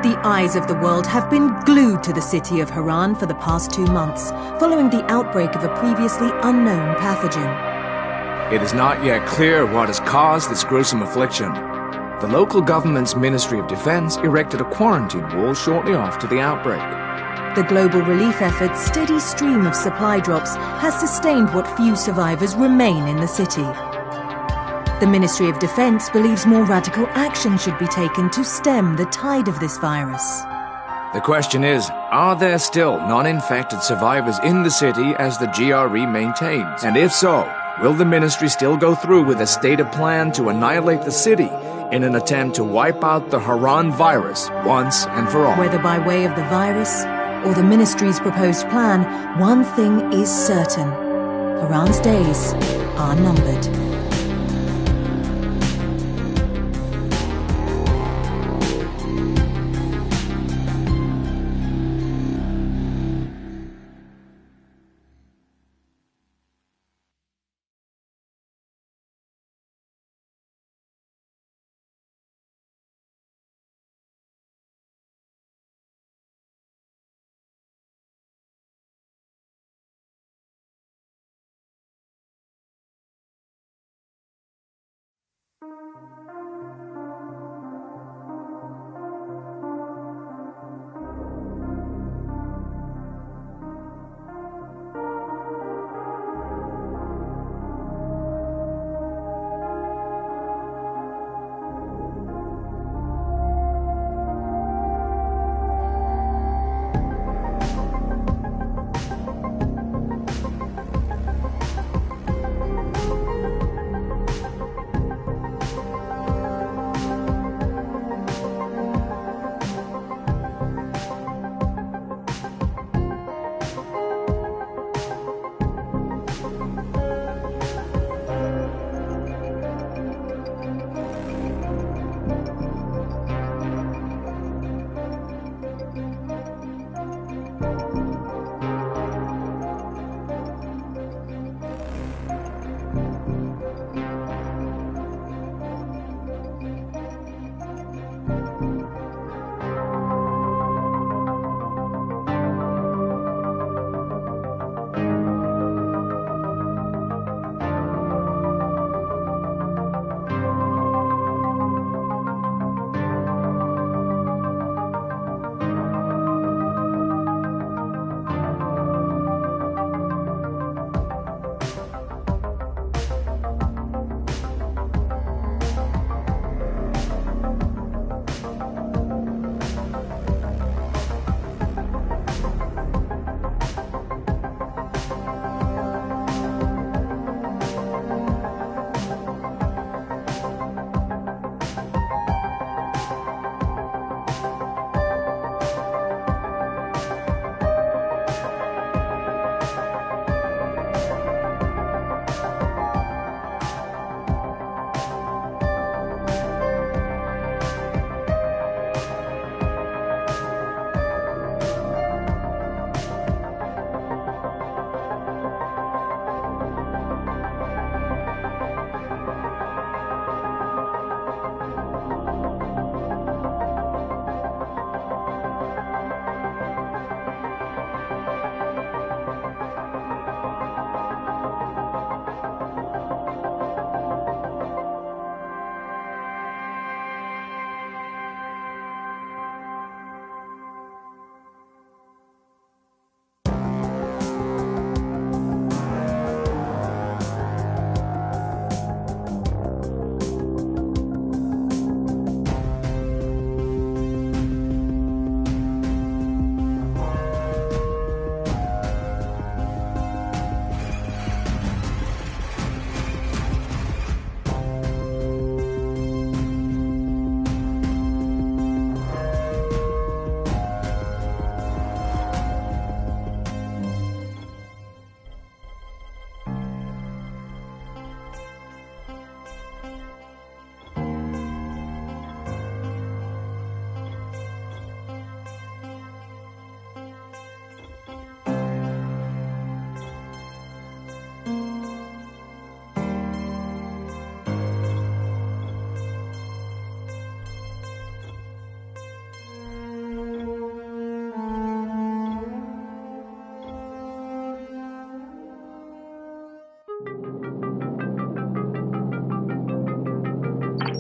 The eyes of the world have been glued to the city of Harran for the past 2 months, following the outbreak of a previously unknown pathogen. It is not yet clear what has caused this gruesome affliction. The local government's Ministry of Defense erected a quarantine wall shortly after the outbreak. The global relief effort's steady stream of supply drops has sustained what few survivors remain in the city. The Ministry of Defense believes more radical action should be taken to stem the tide of this virus. The question is, are there still non-infected survivors in the city as the GRE maintains? And if so, will the ministry still go through with a stated plan to annihilate the city in an attempt to wipe out the Harran virus once and for all? Whether by way of the virus or the ministry's proposed plan, one thing is certain: Harran's days are numbered.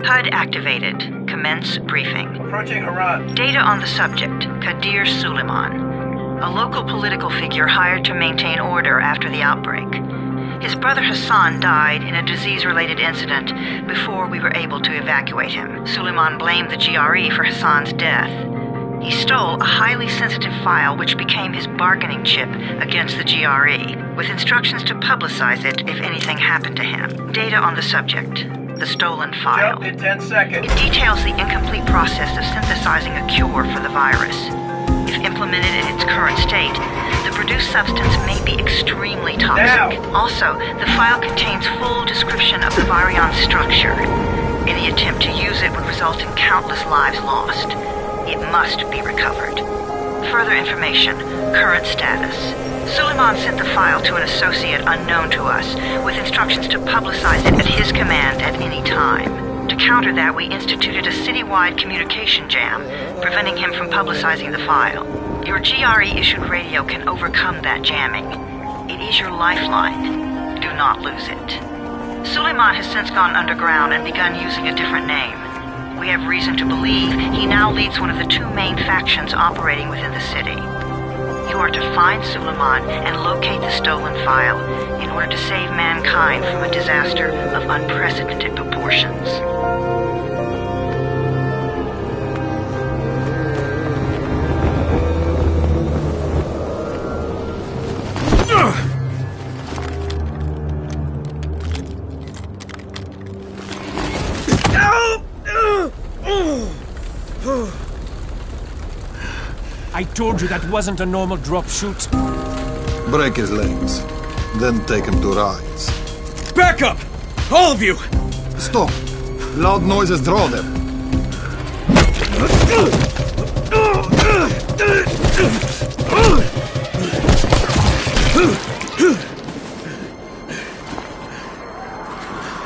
HUD activated. Commence briefing. Approaching Harad. Data on the subject, Kadir Suleiman, a local political figure hired to maintain order after the outbreak. His brother Hassan died in a disease-related incident before we were able to evacuate him. Suleiman blamed the GRE for Hassan's death. He stole a highly sensitive file which became his bargaining chip against the GRE, with instructions to publicize it if anything happened to him. Data on the subject, the stolen file. Jump in 10 seconds. It details the incomplete process of synthesizing a cure for the virus. If implemented in its current state, the produced substance may be extremely toxic. Now. Also, the file contains full description of the virion structure. Any attempt to use it would result in countless lives lost. It must be recovered. Further information, current status. Suleiman sent the file to an associate unknown to us, with instructions to publicize it at his command at any time. To counter that, we instituted a citywide communication jam, preventing him from publicizing the file. Your GRE-issued radio can overcome that jamming. It is your lifeline. Do not lose it. Suleiman has since gone underground and begun using a different name. We have reason to believe he now leads one of the two main factions operating within the city. You are to find Suleiman and locate the stolen file in order to save mankind from a disaster of unprecedented proportions. I told you that wasn't a normal drop shoot. Break his legs, then take him to rides. Back up! All of you! Stop! Loud noises draw them.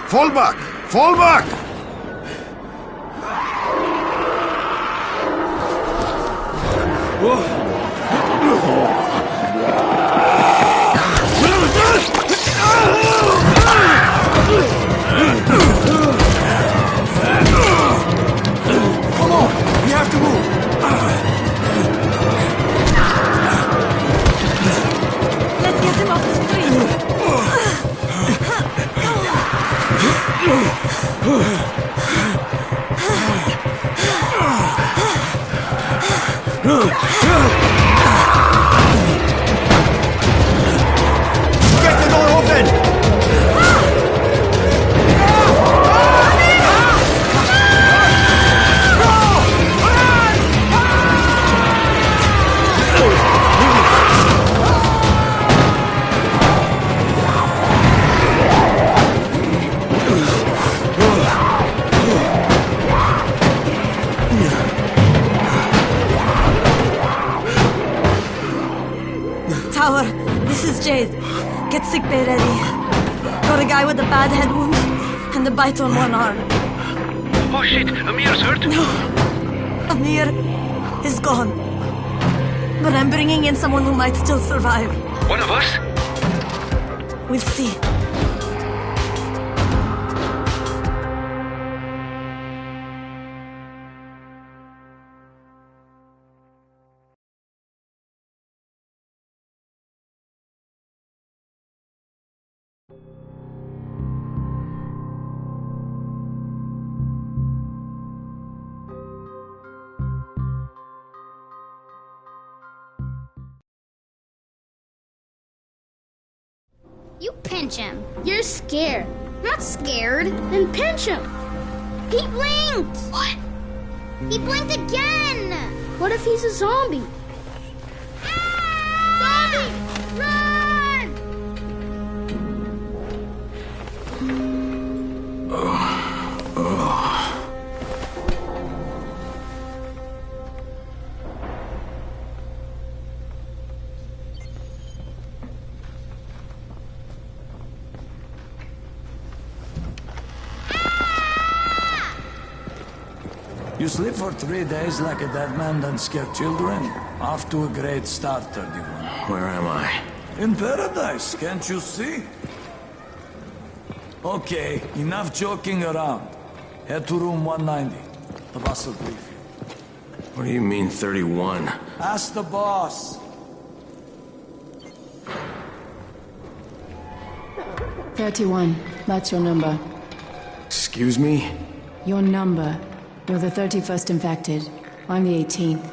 Fall back! Fall back! Come on! We have to move! Let's get him off the Get the door open! Tower, this is Jade. Get sickbay ready. Got a guy with a bad head wound and a bite on one arm. Oh shit, Amir's hurt? Amir is gone. But I'm bringing in someone who might still survive. One of us? We'll see. You pinch him. You're scared. Not scared. Then pinch him. He blinked. What? He blinked again. What if he's a zombie? Ah! Zombie! Run! You sleep for 3 days like a dead man, then scare children? Off to a great start, 31. Where am I? In paradise, can't you see? Okay, enough joking around. Head to room 190. The boss will brief you. What do you mean, 31? Ask the boss. 31. That's your number. Excuse me? Your number. You're the 31st infected. I'm the 18th.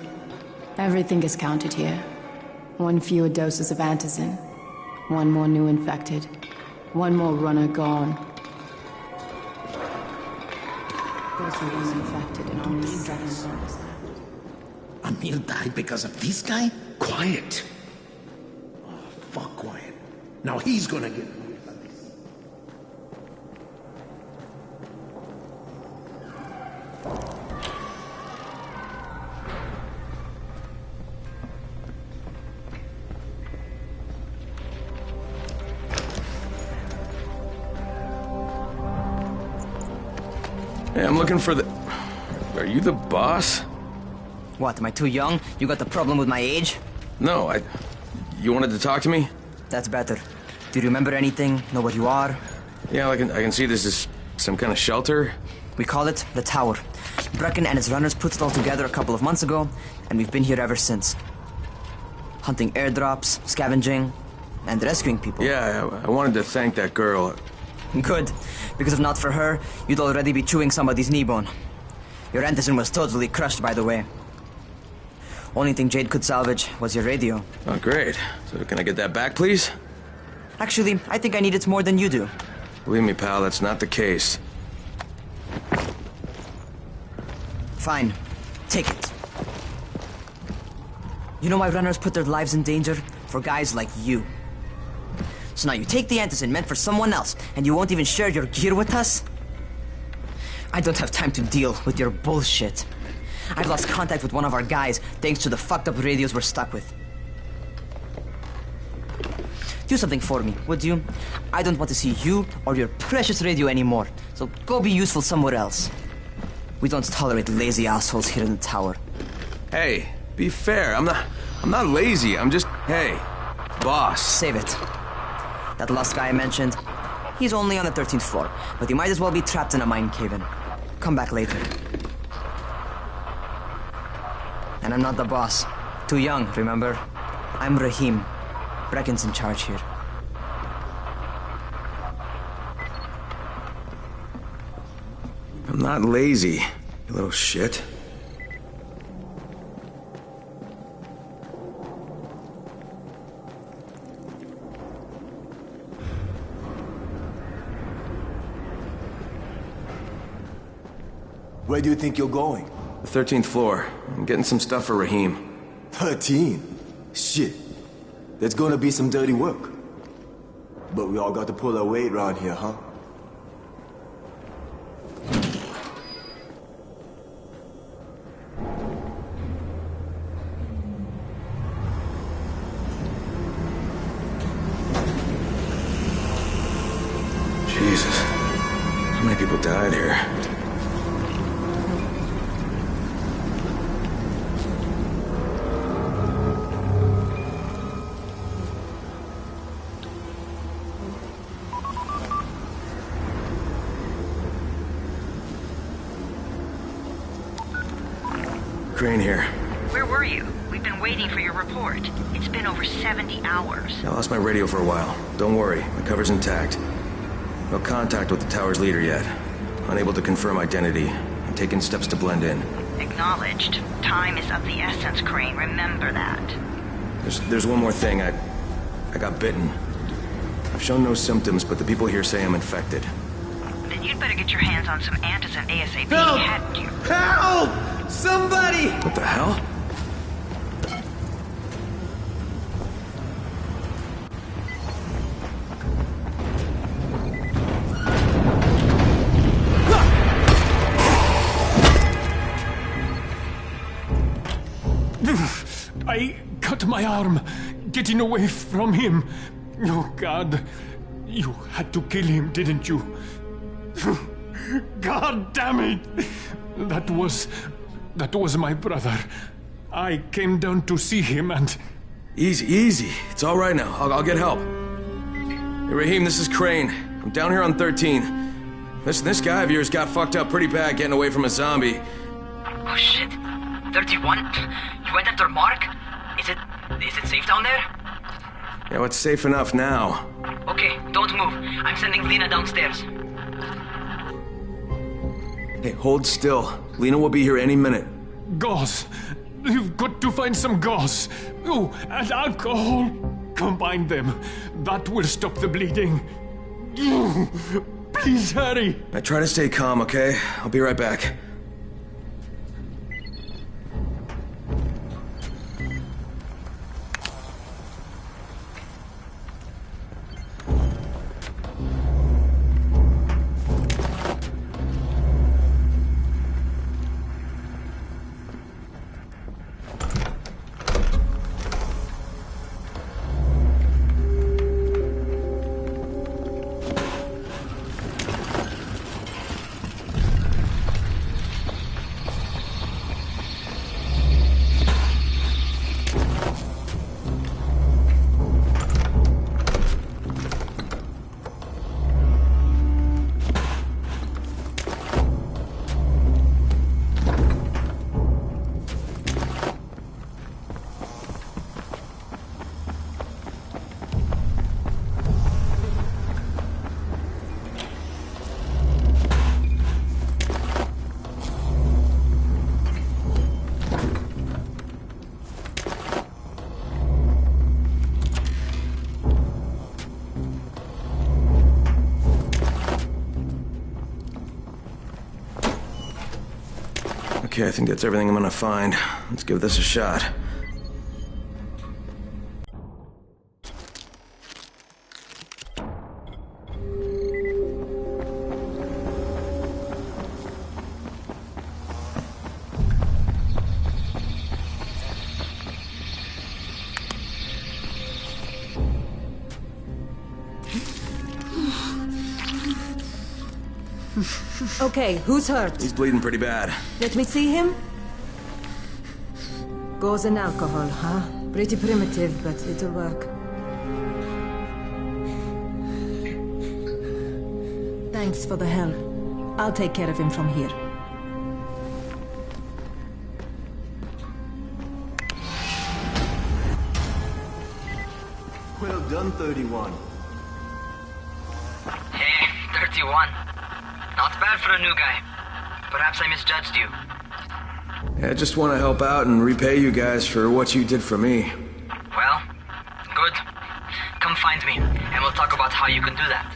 Everything is counted here. 1 fewer doses of antizin. 1 more new infected. 1 more runner gone. Those who was infected and on this dragon's left. Emil died because of this guy? Quiet. Oh, fuck quiet. Now he's gonna get... Hey, I'm looking for the... Are you the boss? What, am I too young? You got the problem with my age? No, You wanted to talk to me? That's better. Do you remember anything? Know what you are? Yeah, I can see this is some kind of shelter. We call it the Tower. Brecken and his runners put it all together a couple of months ago, and we've been here ever since. Hunting airdrops, scavenging, and rescuing people. Yeah, I wanted to thank that girl. Good, because if not for her, you'd already be chewing somebody's knee bone. Your antizin was totally crushed, by the way. Only thing Jade could salvage was your radio. Oh, great. So can I get that back, please? Actually, I think I need it more than you do. Believe me, pal, that's not the case. Fine. Take it. You know why runners put their lives in danger? For guys like you. So now you take the antizin meant for someone else, and you won't even share your gear with us? I don't have time to deal with your bullshit. I've lost contact with one of our guys thanks to the fucked up radios we're stuck with. Do something for me, would you? I don't want to see you or your precious radio anymore, so go be useful somewhere else. We don't tolerate lazy assholes here in the tower. Hey, be fair. I'm not lazy. I'm just... Hey, boss. Save it. That last guy I mentioned, he's only on the 13th floor, but he might as well be trapped in a mine cave-in. Come back later. And I'm not the boss. Too young, remember? I'm Rahim. Brecken's in charge here. I'm not lazy, you little shit. Where do you think you're going? The 13th floor. I'm getting some stuff for Rahim. 13? Shit. There's gonna be some dirty work. But we all got to pull our weight around here, huh? Jesus. How many people died here? Crane here. Where were you? We've been waiting for your report. It's been over 70 hours. I lost my radio for a while. Don't worry, my cover's intact. No contact with the tower's leader yet. Unable to confirm identity. I'm taking steps to blend in. Acknowledged. Time is of the essence, Crane. Remember that. There's one more thing. I got bitten. I've shown no symptoms, but the people here say I'm infected. Then you'd better get your hands on some antizin ASAP. Help! Hadn't you? Help! Somebody! What the hell? I cut my arm, getting away from him. Oh, God. You had to kill him, didn't you? God damn it! That was my brother. I came down to see him and... Easy. It's all right now. I'll get help. Hey, Rahim, this is Crane. I'm down here on 13. Listen, this guy of yours got fucked up pretty bad getting away from a zombie. Oh shit. 31? You went after Mark? Is it safe down there? Yeah, well, it's safe enough now. Okay, don't move. I'm sending Lena downstairs. Hey, hold still. Lena will be here any minute. Gauze. You've got to find some gauze. Oh, and alcohol. Combine them. That will stop the bleeding. Please hurry. I try to stay calm, okay? I'll be right back. Okay, I think that's everything I'm gonna find. Let's give this a shot. Okay, who's hurt? He's bleeding pretty bad. Let me see him. Gauze and alcohol, huh? Pretty primitive, but it'll work. Thanks for the help. I'll take care of him from here. Well done, 31. Hey, 31. Not bad for a new guy. Perhaps I misjudged you. Yeah, I just want to help out and repay you guys for what you did for me. Well, good. Come find me, and we'll talk about how you can do that.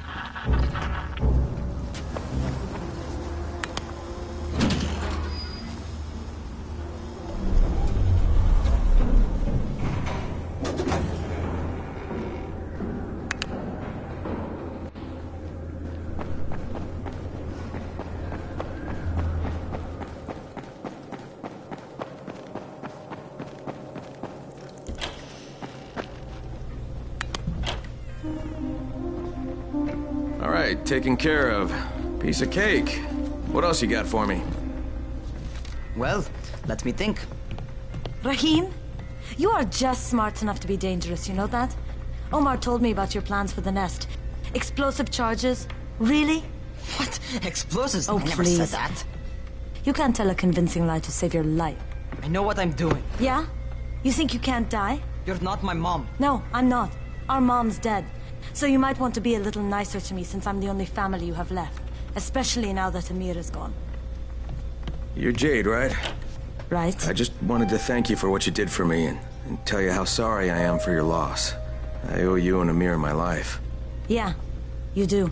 All right, taken care of. Piece of cake. What else you got for me? Well, let me think. Rahim, you are just smart enough to be dangerous, you know that? Omar told me about your plans for the nest. Explosive charges? Really? What? Explosives? Oh, I never please. said that. You can't tell a convincing lie to save your life. I know what I'm doing. Yeah? You think you can't die? You're not my mom. No, I'm not. Our mom's dead. So you might want to be a little nicer to me since I'm the only family you have left. Especially now that Amir is gone. You're Jade, right? Right. I just wanted to thank you for what you did for me and tell you how sorry I am for your loss. I owe you and Amir my life. Yeah, you do.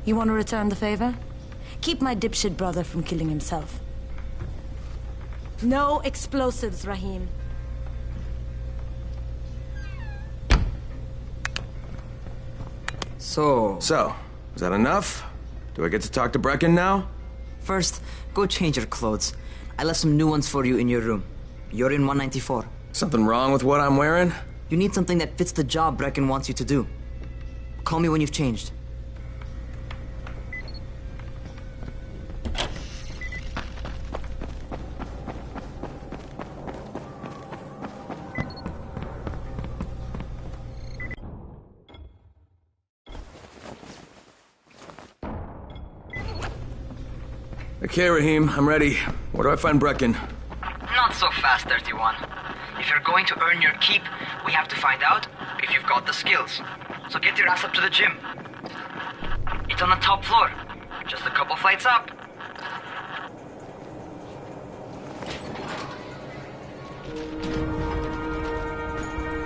You want to return the favor? Keep my dipshit brother from killing himself. No explosives, Rahim. So, is that enough? Do I get to talk to Brecken now? First, go change your clothes. I left some new ones for you in your room. You're in 194. Something wrong with what I'm wearing? You need something that fits the job Brecken wants you to do. Call me when you've changed. Okay, Rahim, I'm ready. Where do I find Brecken? Not so fast, 31. If you're going to earn your keep, we have to find out if you've got the skills. So get your ass up to the gym. It's on the top floor. Just a couple flights up.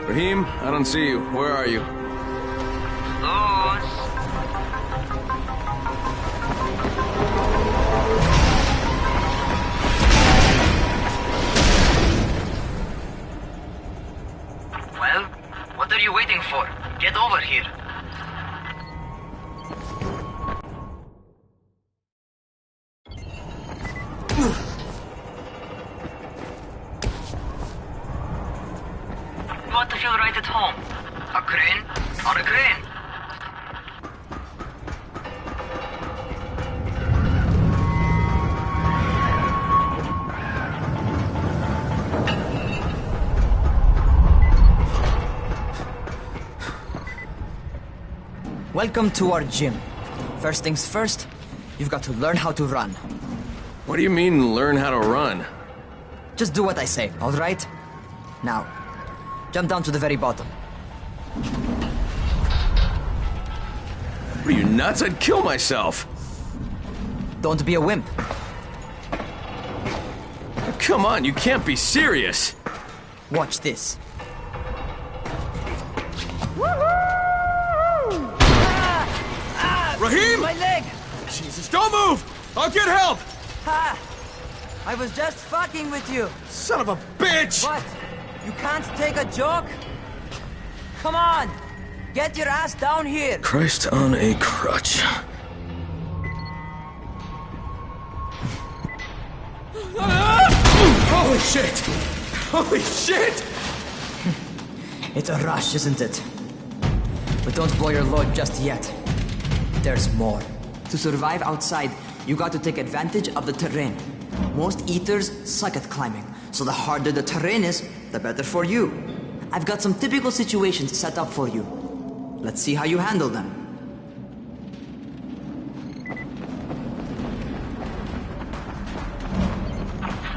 Rahim, I don't see you. Where are you? Luz. Well, what are you waiting for? Get over here. You ought to feel right at home. A crane on a crane. Welcome to our gym. First things first, you've got to learn how to run. What do you mean, learn how to run? Just do what I say, all right? Now, jump down to the very bottom. What are you, nuts? I'd kill myself. Don't be a wimp. Come on, you can't be serious. Watch this. Rahim! My leg! Jesus, don't move! I'll get help! Ha! I was just fucking with you. Son of a bitch! What? You can't take a joke? Come on! Get your ass down here! Christ on a crutch. Holy shit! Holy shit! It's a rush, isn't it? But don't blow your load just yet. There's more. To survive outside, you got to take advantage of the terrain. Most eaters suck at climbing, so the harder the terrain is, the better for you. I've got some typical situations set up for you. Let's see how you handle them.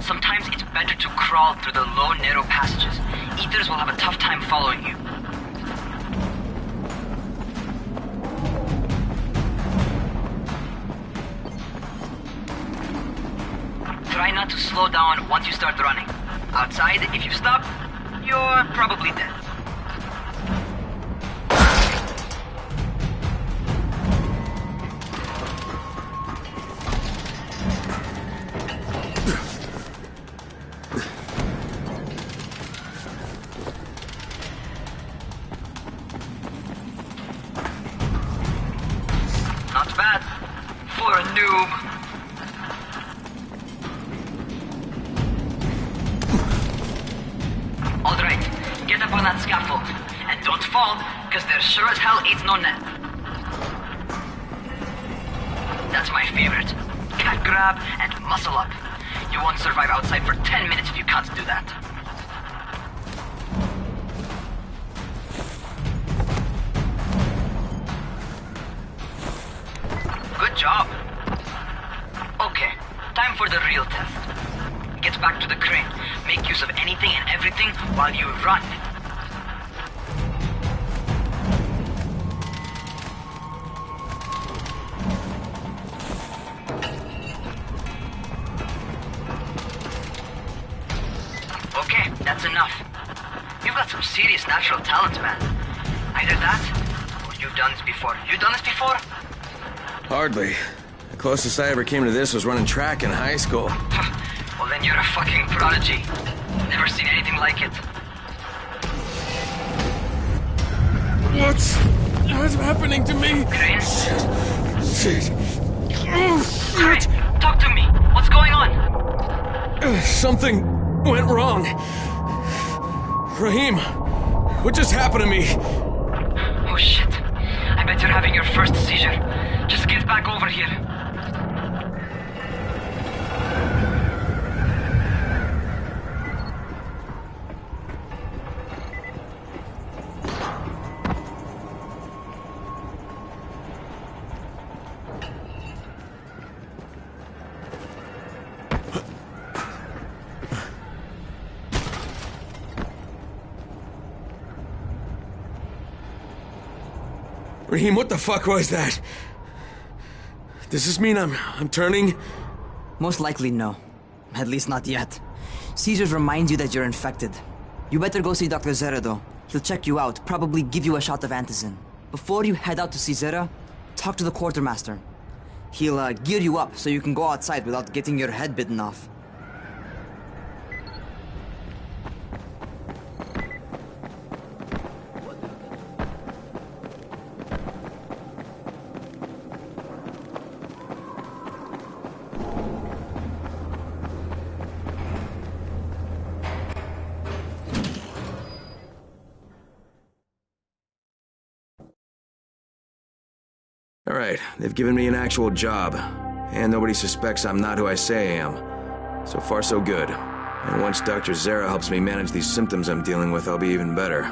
Sometimes it's better to crawl through the low, narrow passages. Eaters will have a tough time following you. Try not to slow down once you start running. Outside, if you stop, you're probably dead. Not bad for a noob. Alright, get up on that scaffold. And don't fall, because there sure as hell ain't no net. That's my favorite. Cat grab and muscle up. You won't survive outside for 10 minutes if you can't do that. Good job. Okay, time for the real test. Get back to the crane. Make use of anything and everything while you run. Okay, that's enough. You've got some serious natural talent, man. Either that, or you've done this before. You done this before? Hardly. The closest I ever came to this was running track in high school. Well, then you're a fucking prodigy. Never seen anything like it. What's happening to me? Crane? Shit. Shit. Talk to me. What's going on? Something went wrong. Rahim, what just happened to me? Oh shit. I bet you're having your first seizure. Just get back over here. Raheem, what the fuck was that? Does this mean I'm turning? Most likely no. At least not yet. Caesars reminds you that you're infected. You better go see Dr. Zere though. He'll check you out, probably give you a shot of antizin. Before you head out to see Zere, talk to the quartermaster. He'll gear you up so you can go outside without getting your head bitten off. Alright, they've given me an actual job. And nobody suspects I'm not who I say I am. So far, so good. And once Dr. Zere helps me manage these symptoms I'm dealing with, I'll be even better.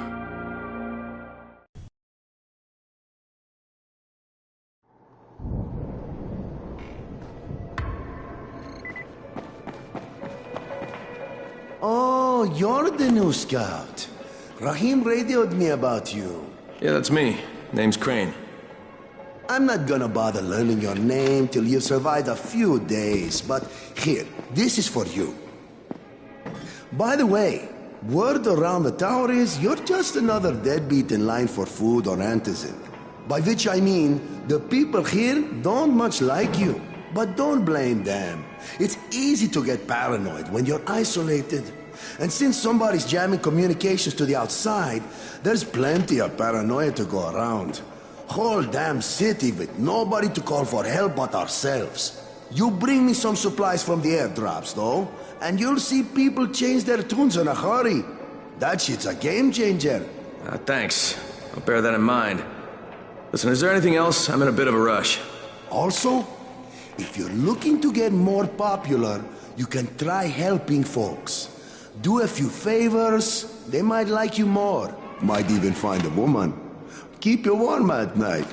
Oh, you're the new scout. Rahim radioed me about you. Yeah, that's me. Name's Crane. I'm not gonna bother learning your name till you've survived a few days, but here, this is for you. By the way, word around the tower is you're just another deadbeat in line for food or antizin. By which I mean, the people here don't much like you. But don't blame them. It's easy to get paranoid when you're isolated. And since somebody's jamming communications to the outside, there's plenty of paranoia to go around. Whole damn city with nobody to call for help but ourselves. You bring me some supplies from the airdrops, though, and you'll see people change their tunes in a hurry. That shit's a game changer. Thanks. I'll bear that in mind. Listen, is there anything else? I'm in a bit of a rush. Also, if you're looking to get more popular, you can try helping folks. Do a few favors, they might like you more. Might even find a woman. Keep you warm at night.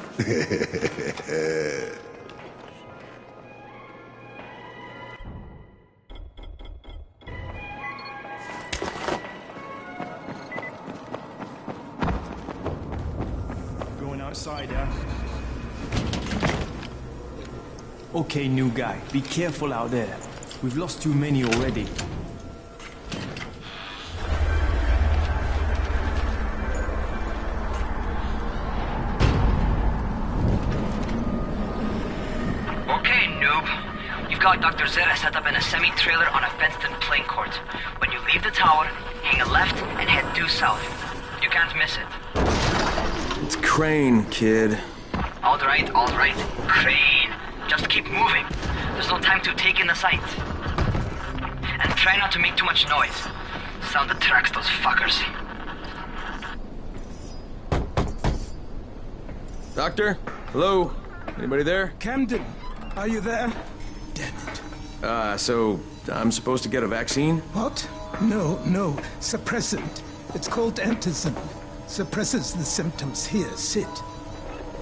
Going outside, huh? Okay, new guy. Be careful out there. We've lost too many already. Got Dr. Zere set up in a semi-trailer on a fenced-in playing court. When you leave the tower, hang a left and head due south. You can't miss it. It's Crane, kid. All right. Crane. Just keep moving. There's no time to take in the sight. And try not to make too much noise. Sound attracts those fuckers. Doctor? Hello? Anybody there? Camden, are you there? So I'm supposed to get a vaccine? What? No. Suppressant. It's called antizin. Suppresses the symptoms. Here, sit.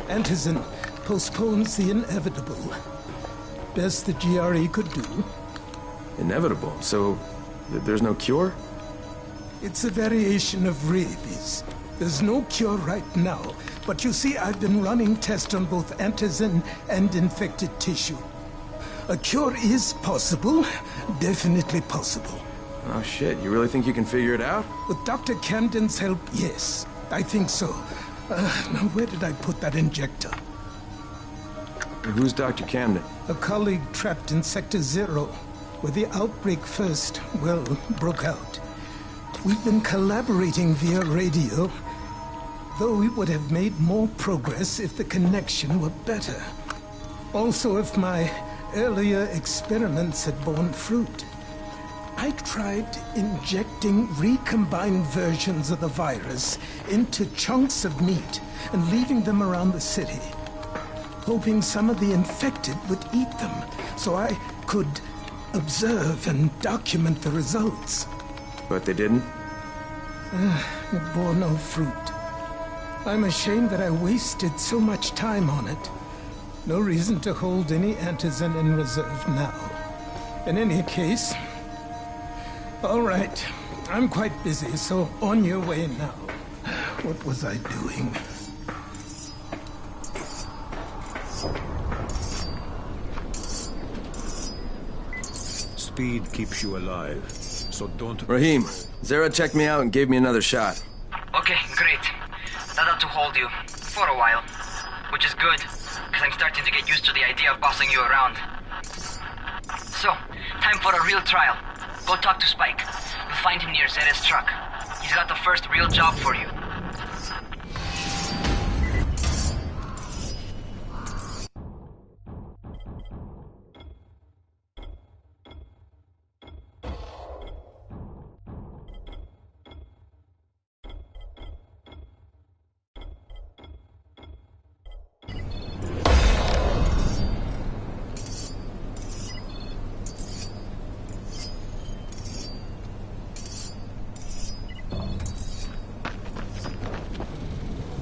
Antizin postpones the inevitable. Best the GRE could do. Inevitable? So there's no cure? It's a variation of rabies. There's no cure right now. But you see, I've been running tests on both antizin and infected tissue. A cure is possible. Definitely possible. Oh shit, you really think you can figure it out? With Dr. Camden's help, yes. I think so. Now where did I put that injector? Who's Dr. Camden? A colleague trapped in Sector 0, where the outbreak first, broke out. We've been collaborating via radio, though we would have made more progress if the connection were better. Also, if my earlier experiments had borne fruit. I tried injecting recombined versions of the virus into chunks of meat and leaving them around the city, hoping some of the infected would eat them so I could observe and document the results. But they didn't? It bore no fruit. I'm ashamed that I wasted so much time on it. No reason to hold any antizin in reserve now. In any case... All right. I'm quite busy, so on your way now. What was I doing? speed keeps you alive, so don't... Rahim, Zere checked me out and gave me another shot. Okay, great. That ought to hold you. For a while. Which is good, because I'm starting to get used to the idea of bossing you around. So, time for a real trial. Go talk to Spike. You'll find him near Zere's truck. He's got the first real job for you.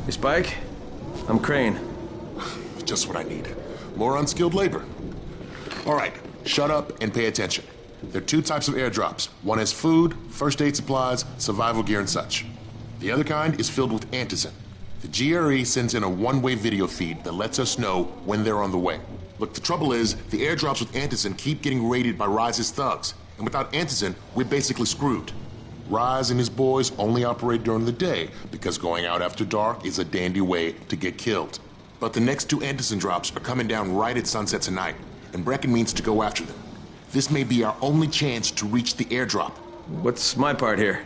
Hey, Spike. I'm Crane. Just what I need. More unskilled labor. All right, shut up and pay attention. There are two types of airdrops. One is food, first aid supplies, survival gear, and such. The other kind is filled with antizin. The GRE sends in a one-way video feed that lets us know when they're on the way. Look, the trouble is, the airdrops with antizin keep getting raided by Rais's thugs. And without antizin, we're basically screwed. Rais and his boys only operate during the day because going out after dark is a dandy way to get killed. But the next two antizin drops are coming down right at sunset tonight, and Brecken means to go after them. This may be our only chance to reach the airdrop. What's my part here?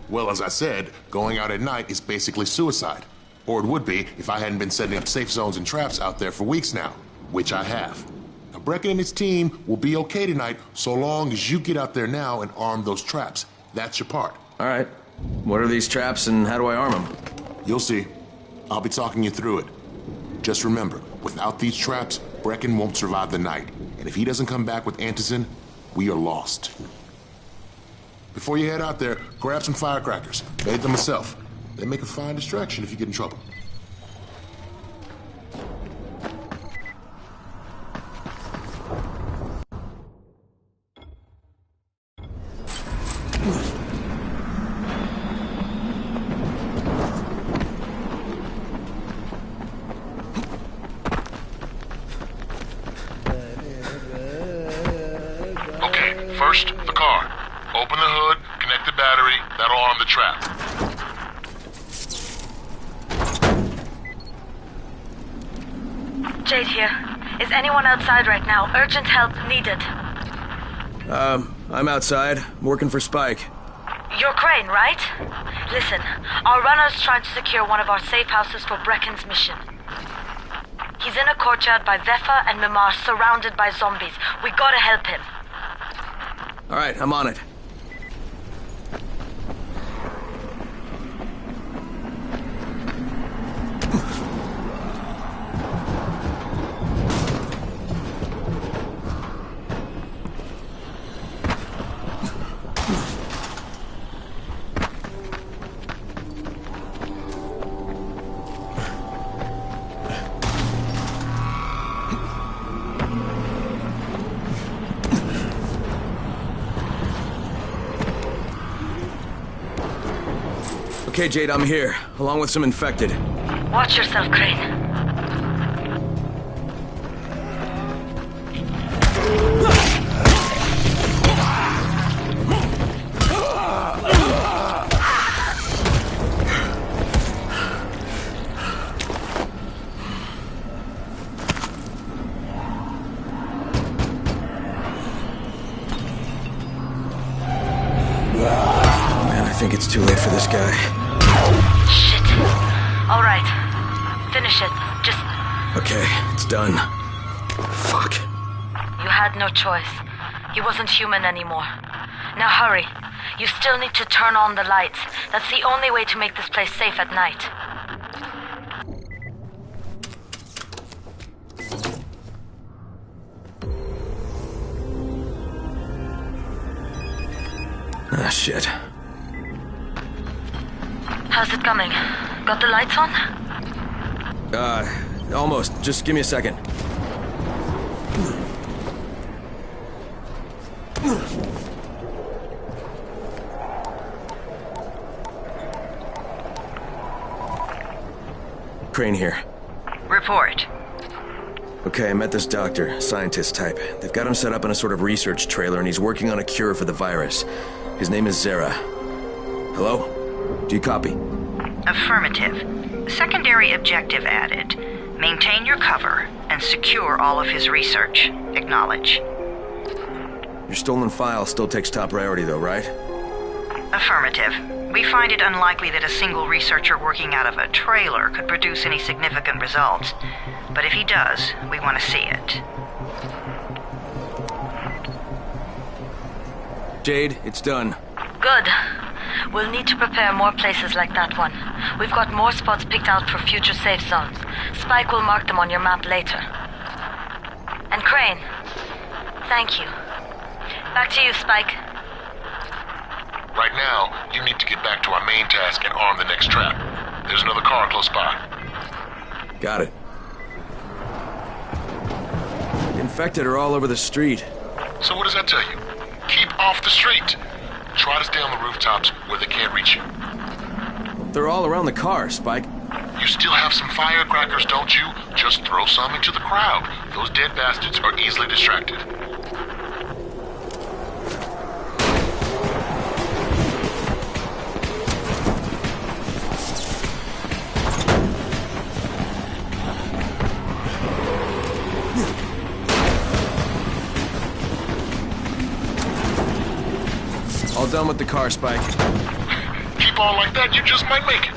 Well, as I said, going out at night is basically suicide. Or it would be if I hadn't been setting up safe zones and traps out there for weeks now, which I have. Now, Brecken and his team will be okay tonight so long as you get out there now and arm those traps. That's your part. All right. What are these traps and how do I arm them? You'll see. I'll be talking you through it. Just remember, without these traps, Brecken won't survive the night. And if he doesn't come back with antizin, we are lost. Before you head out there, grab some firecrackers. Made them myself. They make a fine distraction if you get in trouble. First, the car. Open the hood, connect the battery, that'll arm the trap. Jade here. Is anyone outside right now? Urgent help needed. I'm outside, working for Spike. You're Crane, right? Listen, our runner's trying to secure one of our safe houses for Brecken's mission. He's in a courtyard by Vefa and Mimar, surrounded by zombies. We gotta help him. All right, I'm on it. Okay, Jade, I'm here, along with some infected. Watch yourself, Crane. Man, I think it's too late for this guy. Shit. All right. Finish it. Just... Okay, it's done. Fuck. You had no choice. He wasn't human anymore. Now hurry. You still need to turn on the lights. That's the only way to make this place safe at night. Ah, shit. How's it coming? Got the lights on? Almost. Just give me a second. Crane here. Report. Okay, I met this doctor, scientist type. They've got him set up in a sort of research trailer, and he's working on a cure for the virus. His name is Zere. Hello? Do you copy? Affirmative. Secondary objective added. Maintain your cover and secure all of his research. Acknowledge. Your stolen file still takes top priority though, right? Affirmative. We find it unlikely that a single researcher working out of a trailer could produce any significant results. But if he does, we want to see it. Jade, it's done. Good. We'll need to prepare more places like that one. We've got more spots picked out for future safe zones. Spike will mark them on your map later. And Crane, thank you. Back to you, Spike. Right now, you need to get back to our main task and arm the next trap. There's another car close by. Got it. The infected are all over the street. So what does that tell you? Keep off the street. Try to stay on the rooftops where they can't reach you. They're all around the car, Spike. You still have some firecrackers, don't you? Just throw some into the crowd. Those dead bastards are easily distracted. All done with the car, Spike. Keep on like that, you just might make it.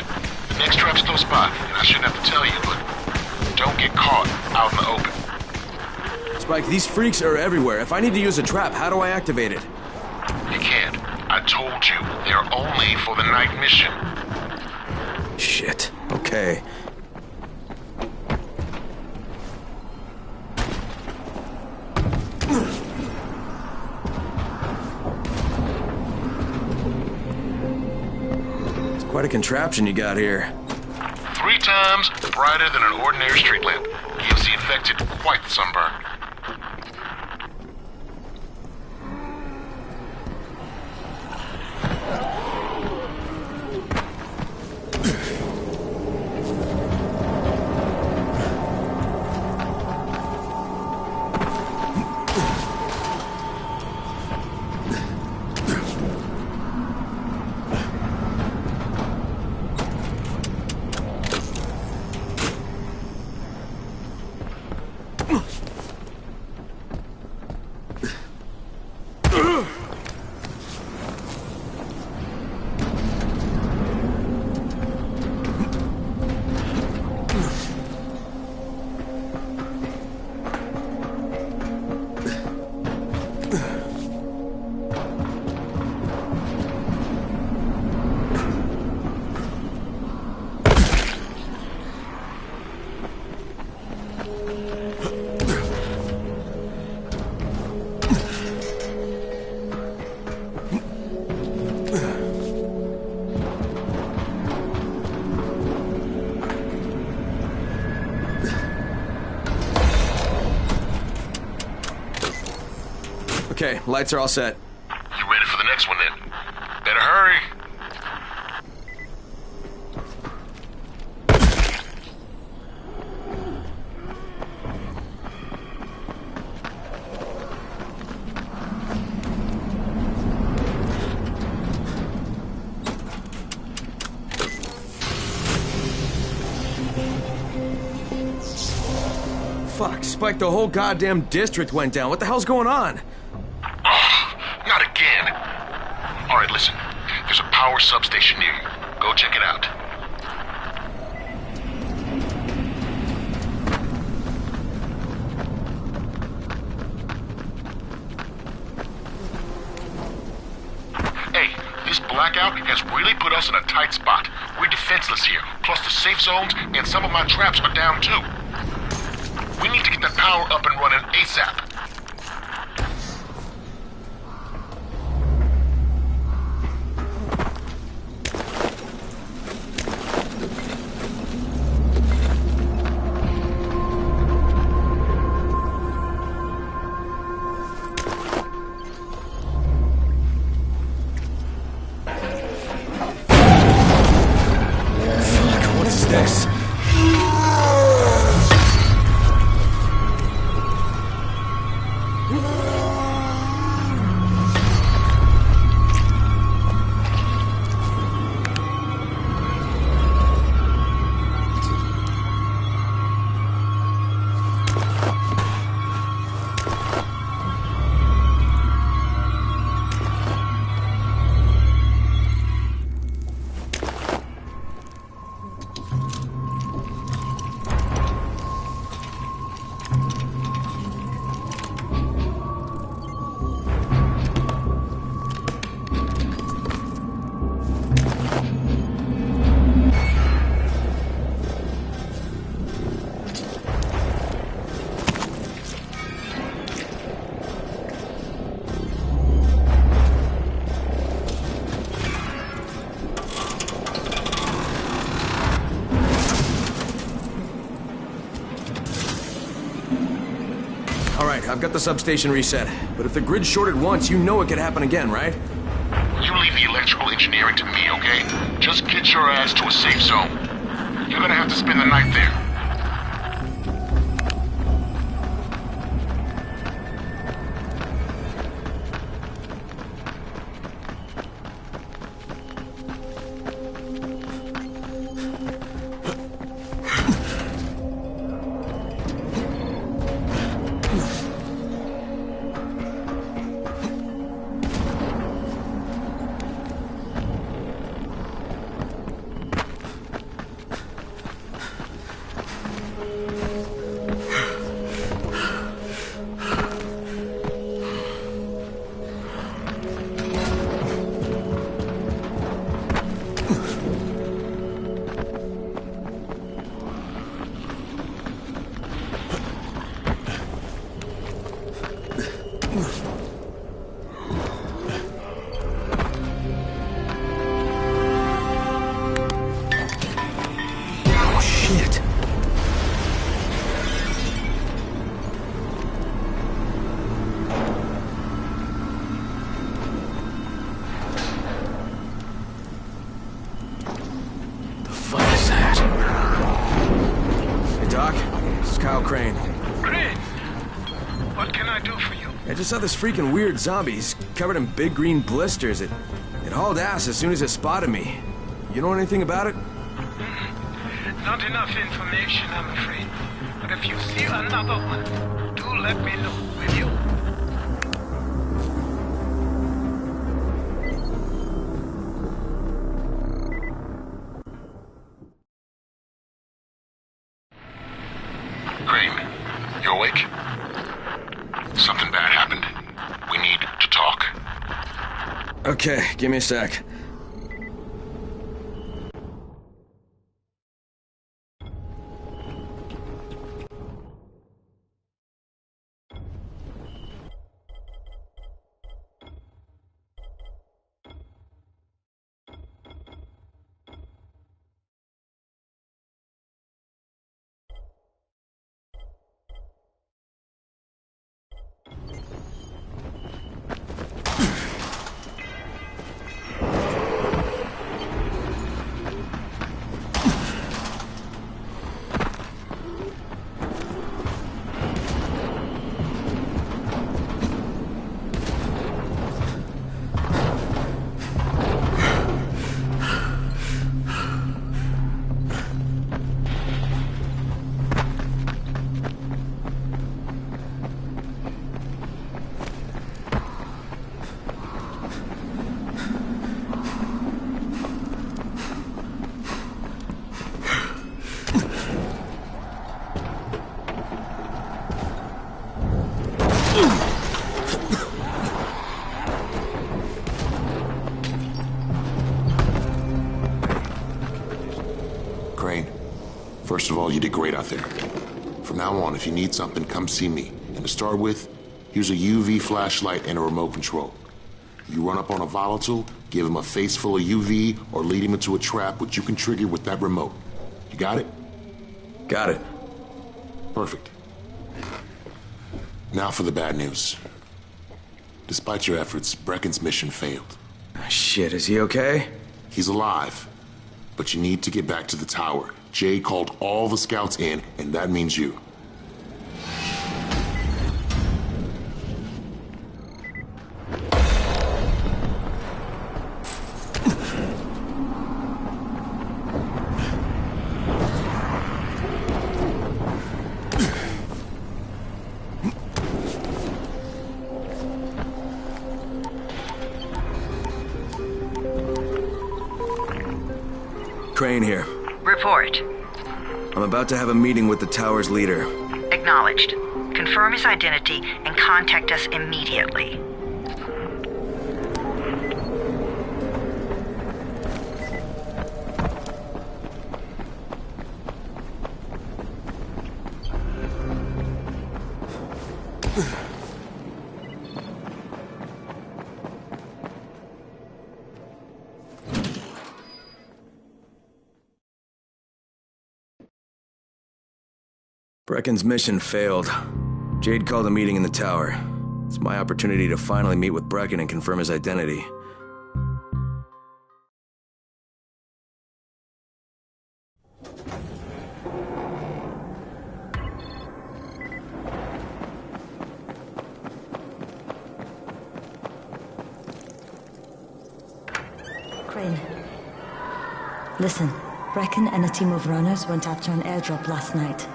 The next trap's close by, and I shouldn't have to tell you, but don't get caught out in the open. Spike, these freaks are everywhere. If I need to use a trap, how do I activate it? You can't. I told you, they're only for the night mission. Shit. Okay. Quite a contraption you got here. 3 times brighter than an ordinary street lamp. Gives the infected quite the sunburn. Okay, lights are all set. You ready for the next one then? Better hurry. Fuck, Spike, the whole goddamn district went down. What the hell's going on? Not again. All right, listen. There's a power substation near you. Go check it out. Hey, this blackout has really put us in a tight spot. We're defenseless here. Plus the safe zones and some of my traps are down too. We need to get that power up and running ASAP. Fuck, what is this? I've got the substation reset. But if the grid's shorted once, you know it could happen again, right? You leave the electrical engineering to me, okay? Just get your ass to a safe zone. You're gonna have to spend the night there. Crane. Crane? What can I do for you? I just saw this freaking weird zombie. He's covered in big green blisters. It hauled ass as soon as it spotted me. You know anything about it? Not enough information, I'm afraid. But if you see another one, do let me know, will you? Crane, you awake? Something bad happened. We need to talk. Okay, give me a sec. Crane, first of all, you did great out there. From now on, if you need something, come see me. And to start with, here's a UV flashlight and a remote control. You run up on a volatile, give him a face full of UV, or lead him into a trap which you can trigger with that remote. You got it? Got it. Perfect. Now for the bad news. Despite your efforts, Brecken's mission failed. Shit, is he okay? He's alive. But you need to get back to the tower. Jay called all the scouts in, and that means you. Crane here. Report. I'm about to have a meeting with the tower's leader. Acknowledged. Confirm his identity and contact us immediately. Brecken's mission failed. Jade called a meeting in the tower. It's my opportunity to finally meet with Brecken and confirm his identity. Crane. Listen, Brecken and a team of runners went after an airdrop last night.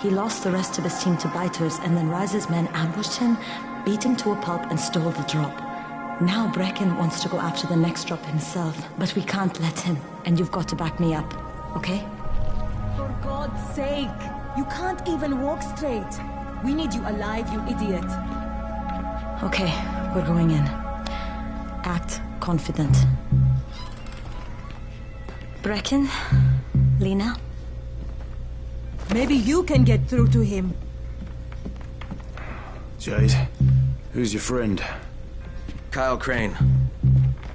He lost the rest of his team to biters, and then Rise's men ambushed him, beat him to a pulp, and stole the drop. Now Brecken wants to go after the next drop himself, but we can't let him, and you've got to back me up, okay? For God's sake! You can't even walk straight! We need you alive, you idiot! Okay, we're going in. Act confident. Brecken? Lena? Maybe you can get through to him. Jade, who's your friend? Kyle Crane.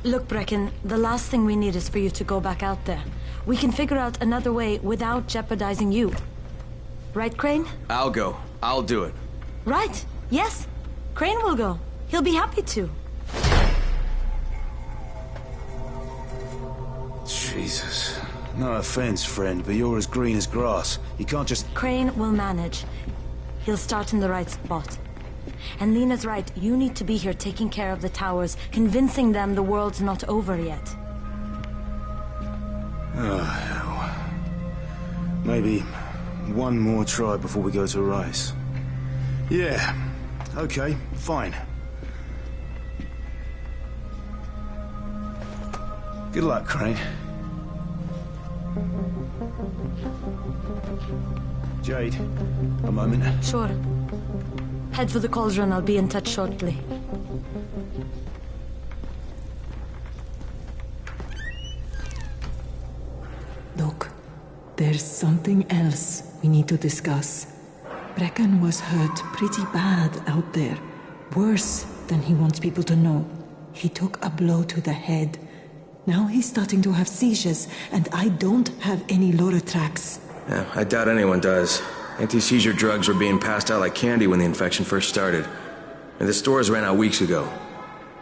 Look, Brecken, the last thing we need is for you to go back out there. We can figure out another way without jeopardizing you. Right, Crane? I'll go. I'll do it. Right. Yes. Crane will go. He'll be happy to. Jesus. No offense, friend, but you're as green as grass. You can't just... Crane will manage. He'll start in the right spot. And Lena's right, you need to be here taking care of the towers, convincing them the world's not over yet. Oh, hell. Maybe one more try before we go to Rise. Yeah, okay, fine. Good luck, Crane. Jade, a moment. Sure. Head for the cauldron. I'll be in touch shortly. Look, there's something else we need to discuss. Brecken was hurt pretty bad out there. Worse than he wants people to know. He took a blow to the head. Now he's starting to have seizures, and I don't have any Loratrax. Yeah, I doubt anyone does. Anti-seizure drugs were being passed out like candy when the infection first started. And the stores ran out weeks ago.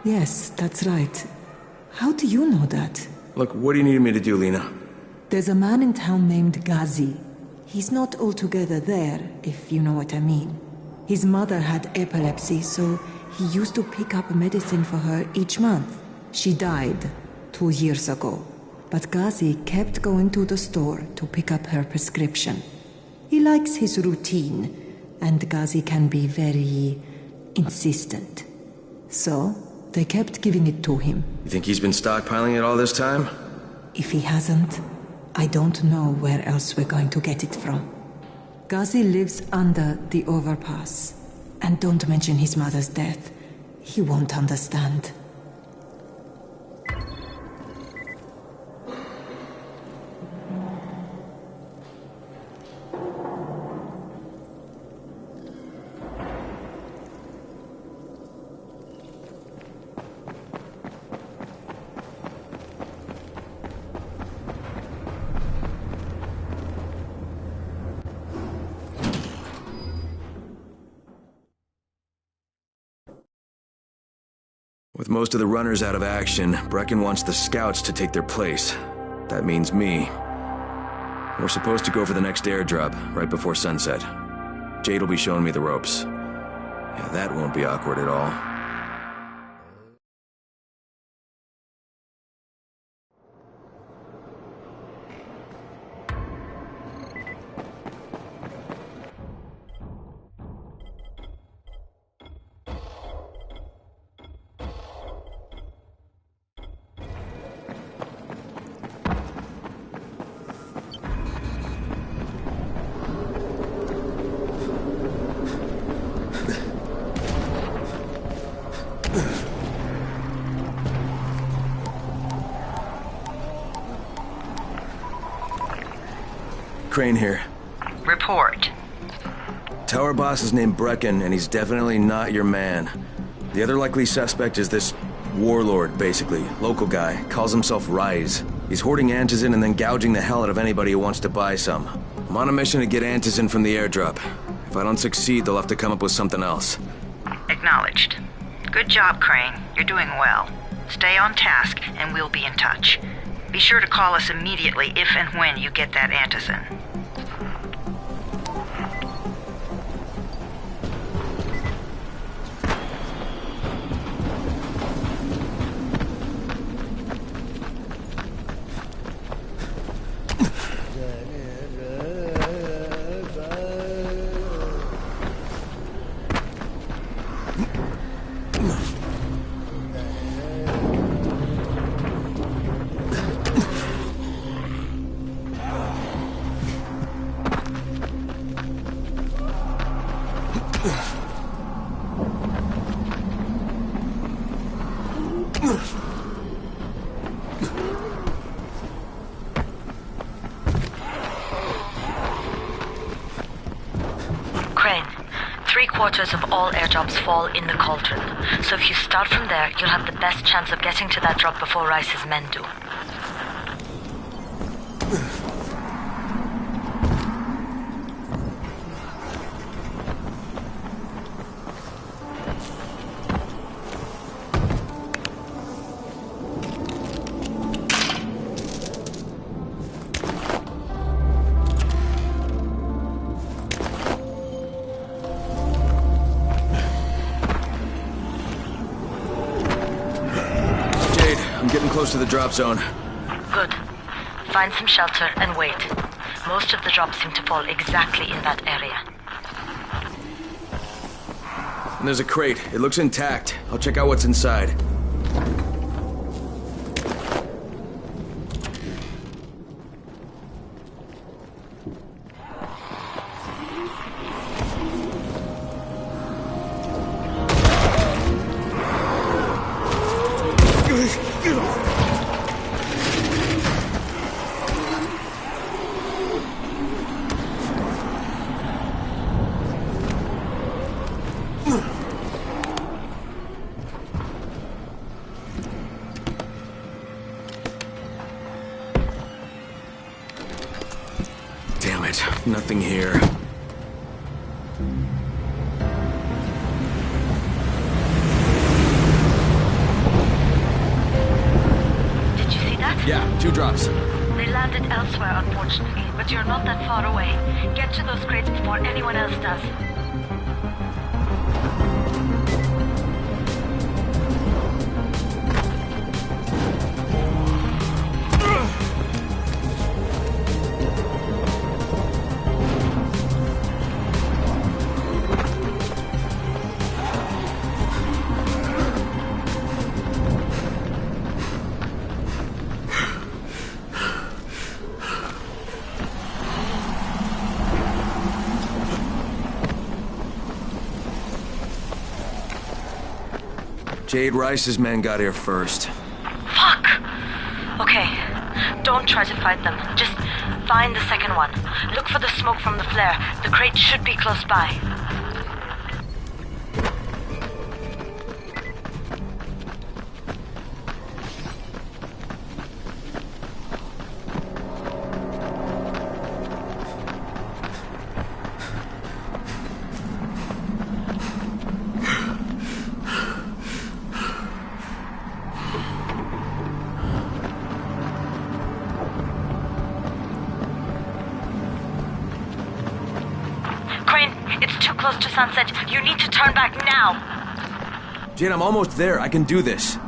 Yes, that's right. How do you know that? Look, what do you need me to do, Lena? There's a man in town named Gazi. He's not altogether there, if you know what I mean. His mother had epilepsy, so he used to pick up medicine for her each month. She died 2 years ago. But Gazi kept going to the store to pick up her prescription. He likes his routine, and Gazi can be very insistent. So, they kept giving it to him. You think he's been stockpiling it all this time? If he hasn't, I don't know where else we're going to get it from. Gazi lives under the overpass. And don't mention his mother's death. He won't understand. With most of the runners out of action, Brecken wants the scouts to take their place. That means me. We're supposed to go for the next airdrop, right before sunset. Jade will be showing me the ropes. Yeah, that won't be awkward at all. Crane here. Report. Tower boss is named Brecken, and he's definitely not your man. The other likely suspect is this warlord, basically. Local guy. Calls himself Rise. He's hoarding Antizin and then gouging the hell out of anybody who wants to buy some. I'm on a mission to get Antizin from the airdrop. If If I don't succeed, they'll have to come up with something else. Acknowledged. Good job, Crane. You're doing well. Stay on task, and we'll be in touch. Be sure to call us immediately if and when you get that antizin. Crane, 3/4 of all airdrops fall in the cauldron. So if you start from there, you'll have the best chance of getting to that drop before Rice's men do. Close to the drop zone. Good. Find some shelter and wait. Most of the drops seem to fall exactly in that area. And there's a crate. It looks intact. I'll check out what's inside. Damn it, nothing here. Did you see that? Yeah, 2 drops. They landed elsewhere, unfortunately, but you're not that far away. Get to those crates before anyone else does. Jade Rice's men got here first. Fuck! Okay, don't try to fight them. Just find the second one. Look for the smoke from the flare. The crate should be close by. Close to sunset. You need to turn back now. Jade, I'm almost there. I can do this.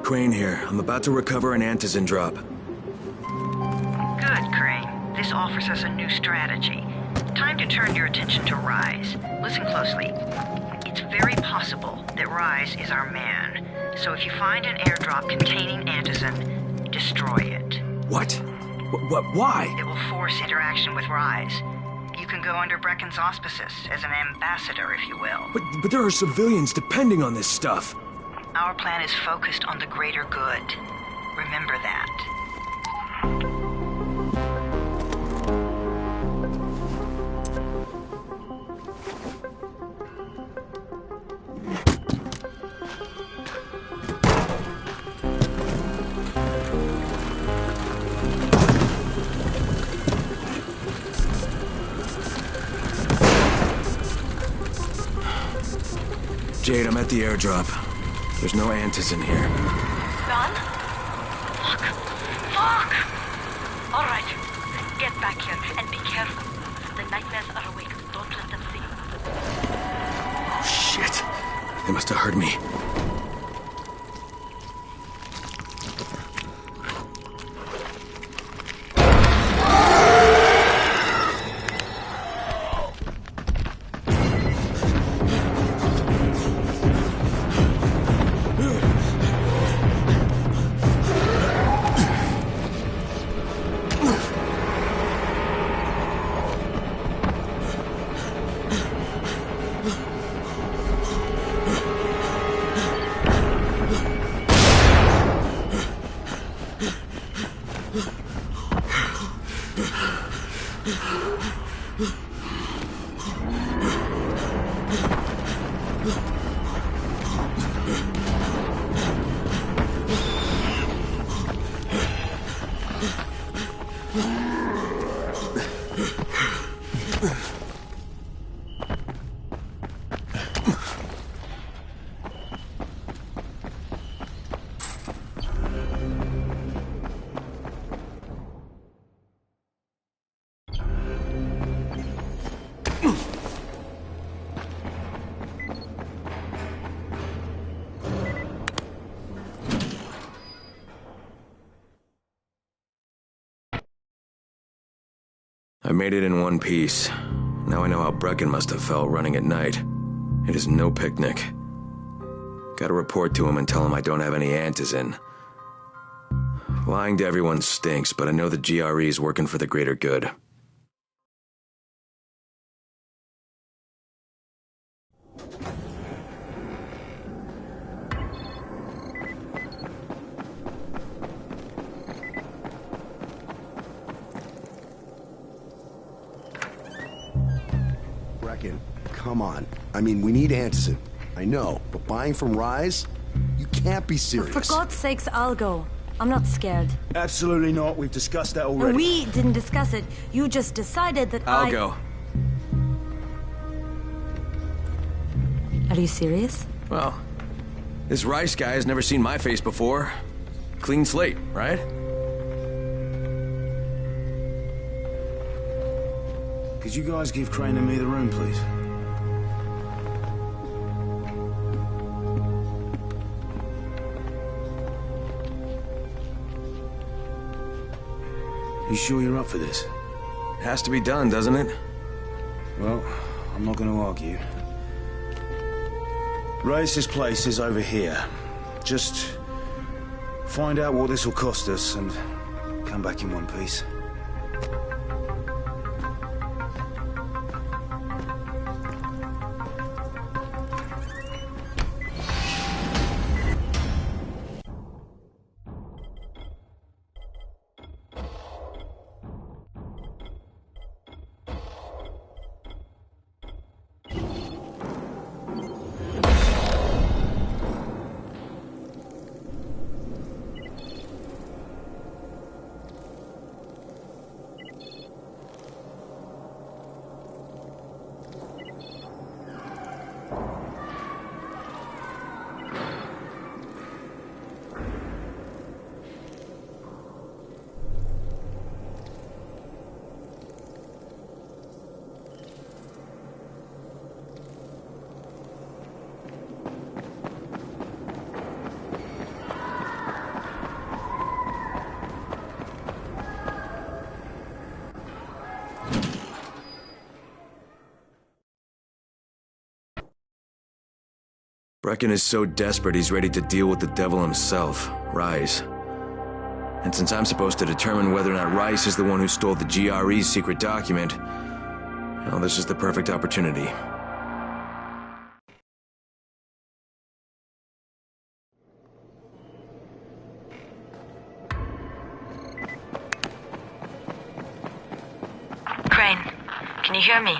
Crane here. I'm about to recover an antizin drop. Good, Crane. This offers us a new strategy. Time to turn your attention to Rise. Listen closely. It's very possible that Rise is our man. So if you find an airdrop containing antizin, destroy it. What? Why? It will force interaction with Rise. You can go under Brecken's auspices as an ambassador, if you will. But there are civilians depending on this stuff. Our plan is focused on the greater good. Remember that. Jade, I'm at the airdrop. There's no antizin here. Gone? Fuck! All right, get back here and be careful. The nightmares are awake. Don't let them see you. Oh, shit. They must have heard me. I made it in one piece. Now I know how Brecken must have felt running at night. It is no picnic. Gotta report to him and tell him I don't have any antizin. Lying to everyone stinks, but I know the GRE is working for the greater good. Come on. I mean, we need antizin. I know, but buying from Rise? You can't be serious. For God's sakes, I'll go. I'm not scared. Absolutely not. We've discussed that already. And we didn't discuss it. You just decided that I'll go. Are you serious? Well, this Rice guy has never seen my face before. Clean slate, right? Could you guys give Crane and me the room, please? You sure you're up for this? Has to be done, doesn't it? Well, I'm not going to argue. Race's place is over here. Just find out what this will cost us and come back in one piece. Brecken is so desperate he's ready to deal with the devil himself, Rais. And since I'm supposed to determine whether or not Rais is the one who stole the GRE's secret document, well, this is the perfect opportunity. Crane, can you hear me?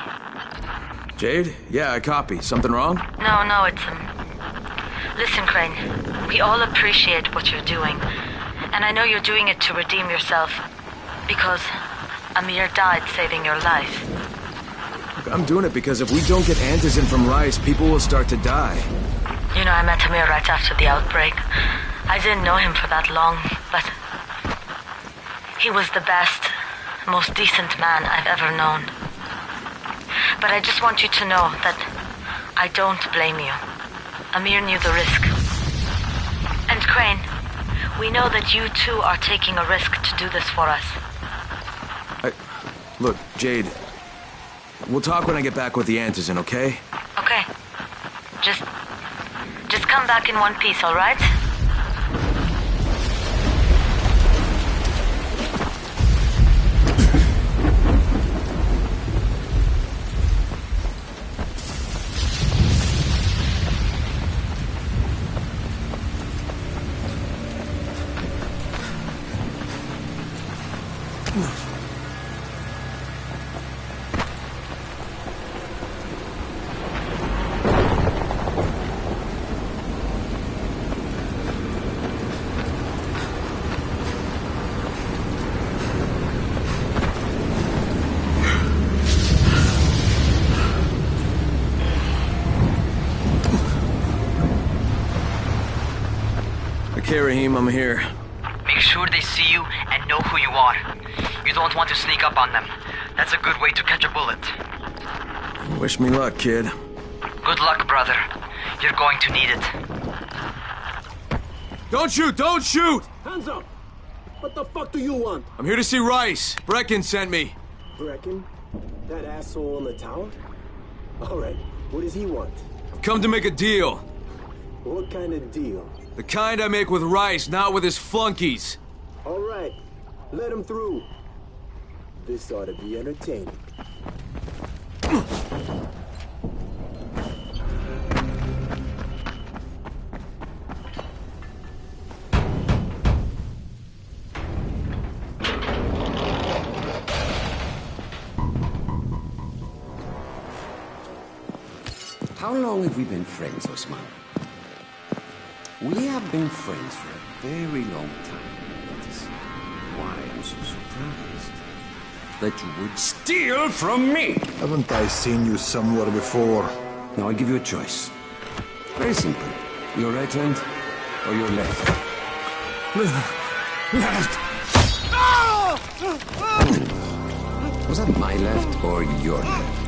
Jade? Yeah, I copy. Something wrong? No, it's, Listen, Crane, we all appreciate what you're doing. And I know you're doing it to redeem yourself. Because Amir died saving your life. I'm doing it because if we don't get Antizin from Rais, people will start to die. You know, I met Amir right after the outbreak. I didn't know him for that long, but he was the best, most decent man I've ever known. But I just want you to know that I don't blame you. Amir knew the risk. And Crane, we know that you too are taking a risk to do this for us. Look, Jade, we'll talk when I get back with the Antizin, okay? Okay. Just come back in one piece, all right? Okay, Rahim, I'm here. Make sure they see you and know who you are. You don't want to sneak up on them. That's a good way to catch a bullet. Wish me luck, kid. Good luck, brother. You're going to need it. Don't shoot! Don't shoot! Hands up! What the fuck do you want? I'm here to see Rais. Brecken sent me. Brecken? That asshole on the tower? Alright, what does he want? I've come to make a deal. What kind of deal? The kind I make with Rais, not with his flunkies. Alright, let him through. This ought to be entertaining. How long have we been friends, Osman? We have been friends for a very long time. That is why I'm so surprised that you would steal from me. Haven't I seen you somewhere before? Now I give you a choice. Very simple. Your right hand or your left? Left. Was that my left or your left?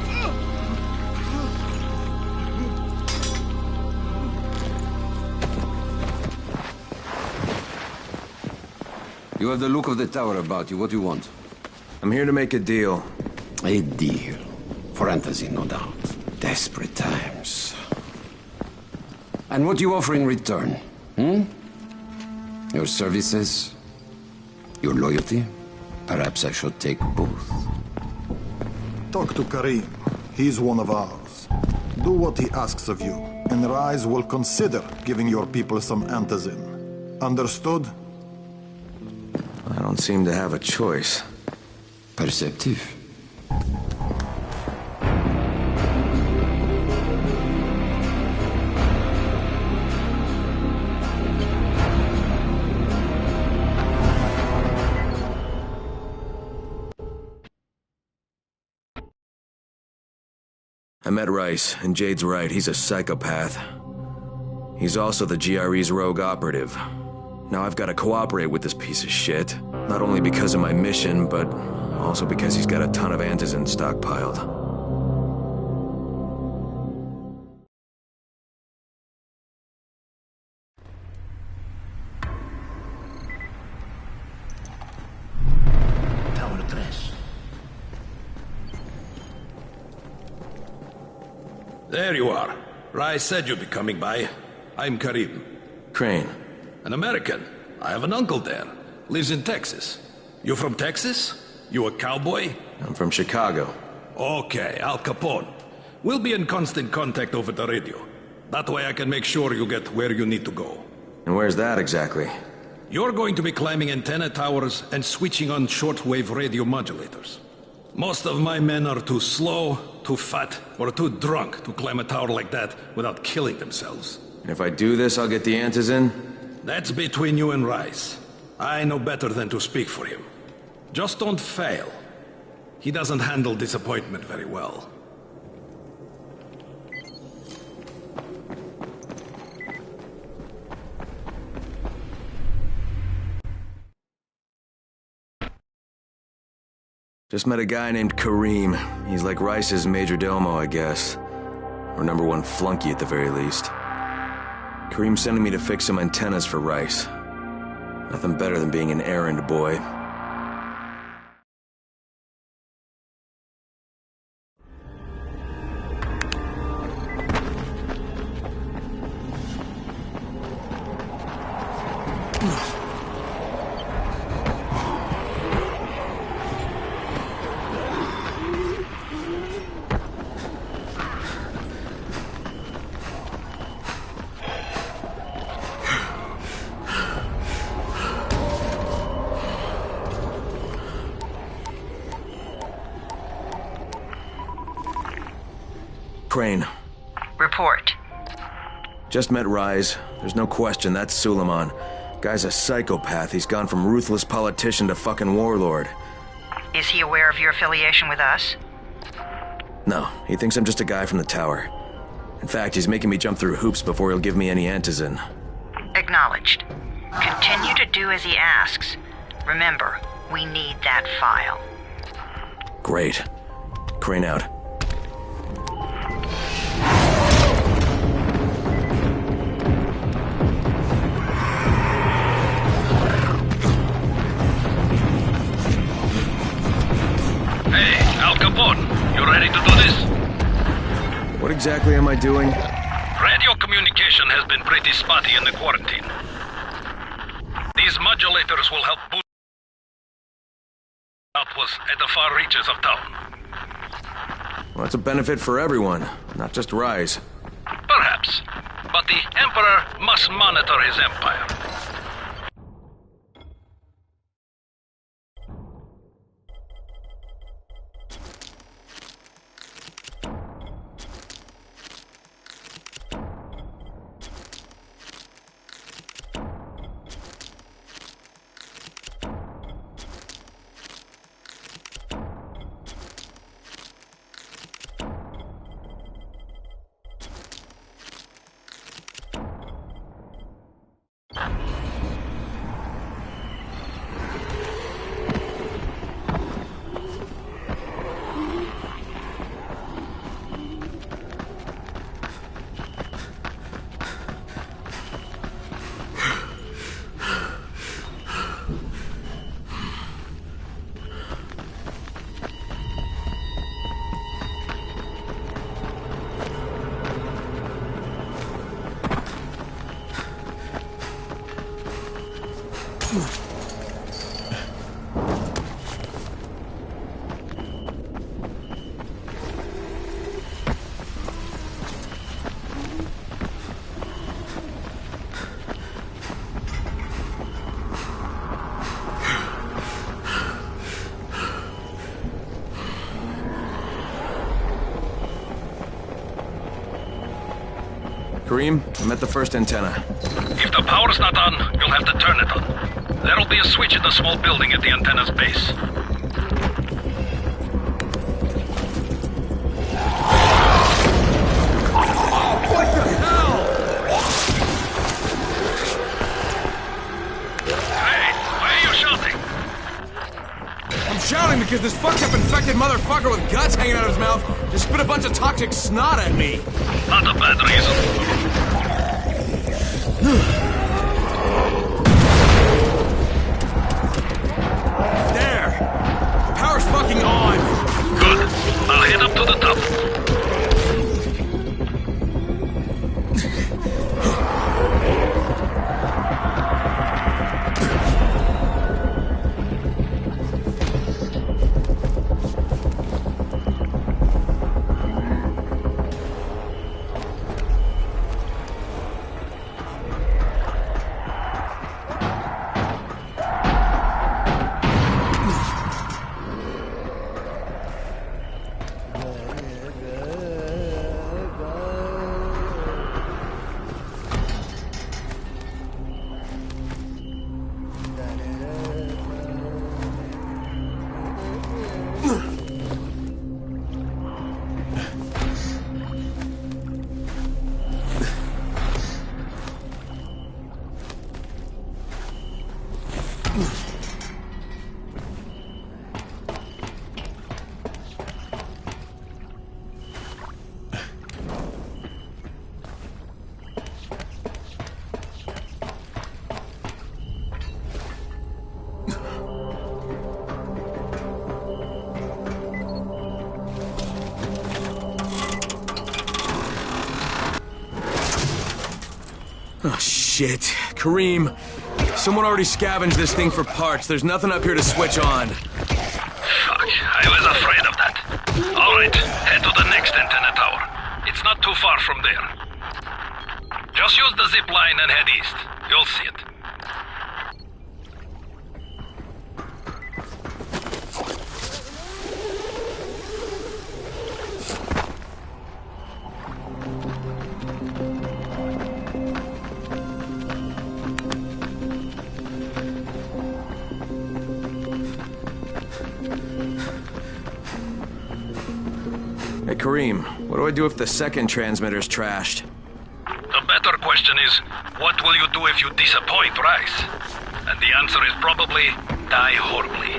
You have the look of the tower about you. What do you want? I'm here to make a deal. A deal. For Antizin, no doubt. Desperate times. And what do you offer in return? Your services? Your loyalty? Perhaps I should take both. Talk to Karim. He's one of ours. Do what he asks of you, and Rais will consider giving your people some Antizin. Understood? I don't seem to have a choice. Perceptive. I met Rais, and Jade's right, he's a psychopath. He's also the GRE's rogue operative. Now I've got to cooperate with this piece of shit, not only because of my mission, but also because he's got a ton of Antizin stockpiled. Tower 3. There you are. Rais said you'd be coming by. I'm Karim. Crane. An American. I have an uncle there. Lives in Texas. You from Texas? You a cowboy? I'm from Chicago. Okay, Al Capone. We'll be in constant contact over the radio. That way I can make sure you get where you need to go. And where's that exactly? You're going to be climbing antenna towers and switching on shortwave radio modulators. Most of my men are too slow, too fat, or too drunk to climb a tower like that without killing themselves. And if I do this, I'll get the Antizin? That's between you and Rice. I know better than to speak for him. Just don't fail. He doesn't handle disappointment very well. Just met a guy named Karim. He's like Rice's major domo, I guess. Or #1 flunky at the very least. Karim's sending me to fix some antennas for Rice. Nothing better than being an errand boy. Crane. Report. Just met Rise. There's no question, that's Suleiman. Guy's a psychopath. He's gone from ruthless politician to fucking warlord. Is he aware of your affiliation with us? No, he thinks I'm just a guy from the tower. In fact, he's making me jump through hoops before he'll give me any Antizin. Acknowledged. Continue to do as he asks. Remember, we need that file. Great. Crane out. Hey, Al Capone, you ready to do this? What exactly am I doing? Radio communication has been pretty spotty in the quarantine. These modulators will help boost outposts at the far reaches of town. Well, that's a benefit for everyone, not just Rise. Perhaps, but the Emperor must monitor his empire. Karim, I'm at the first antenna. If the power's not on, you'll have to turn it on. There'll be a switch in the small building at the antenna's base. What the hell? Hey, why are you shouting? I'm shouting because this fucked up infected motherfucker with guts hanging out of his mouth just spit a bunch of toxic snot at me. Not a bad reason. There! The power's fucking on! Good. I'll head up to the top. Oh, shit. Kareem, someone already scavenged this thing for parts. There's nothing up here to switch on. Fuck, I was afraid of that. Alright, head to the next antenna tower. It's not too far from there. Just use the zip line and head east. You'll see it. Hey, Kareem, what do I do if the second transmitter's trashed? The better question is, what will you do if you disappoint Rice? And the answer is probably, die horribly.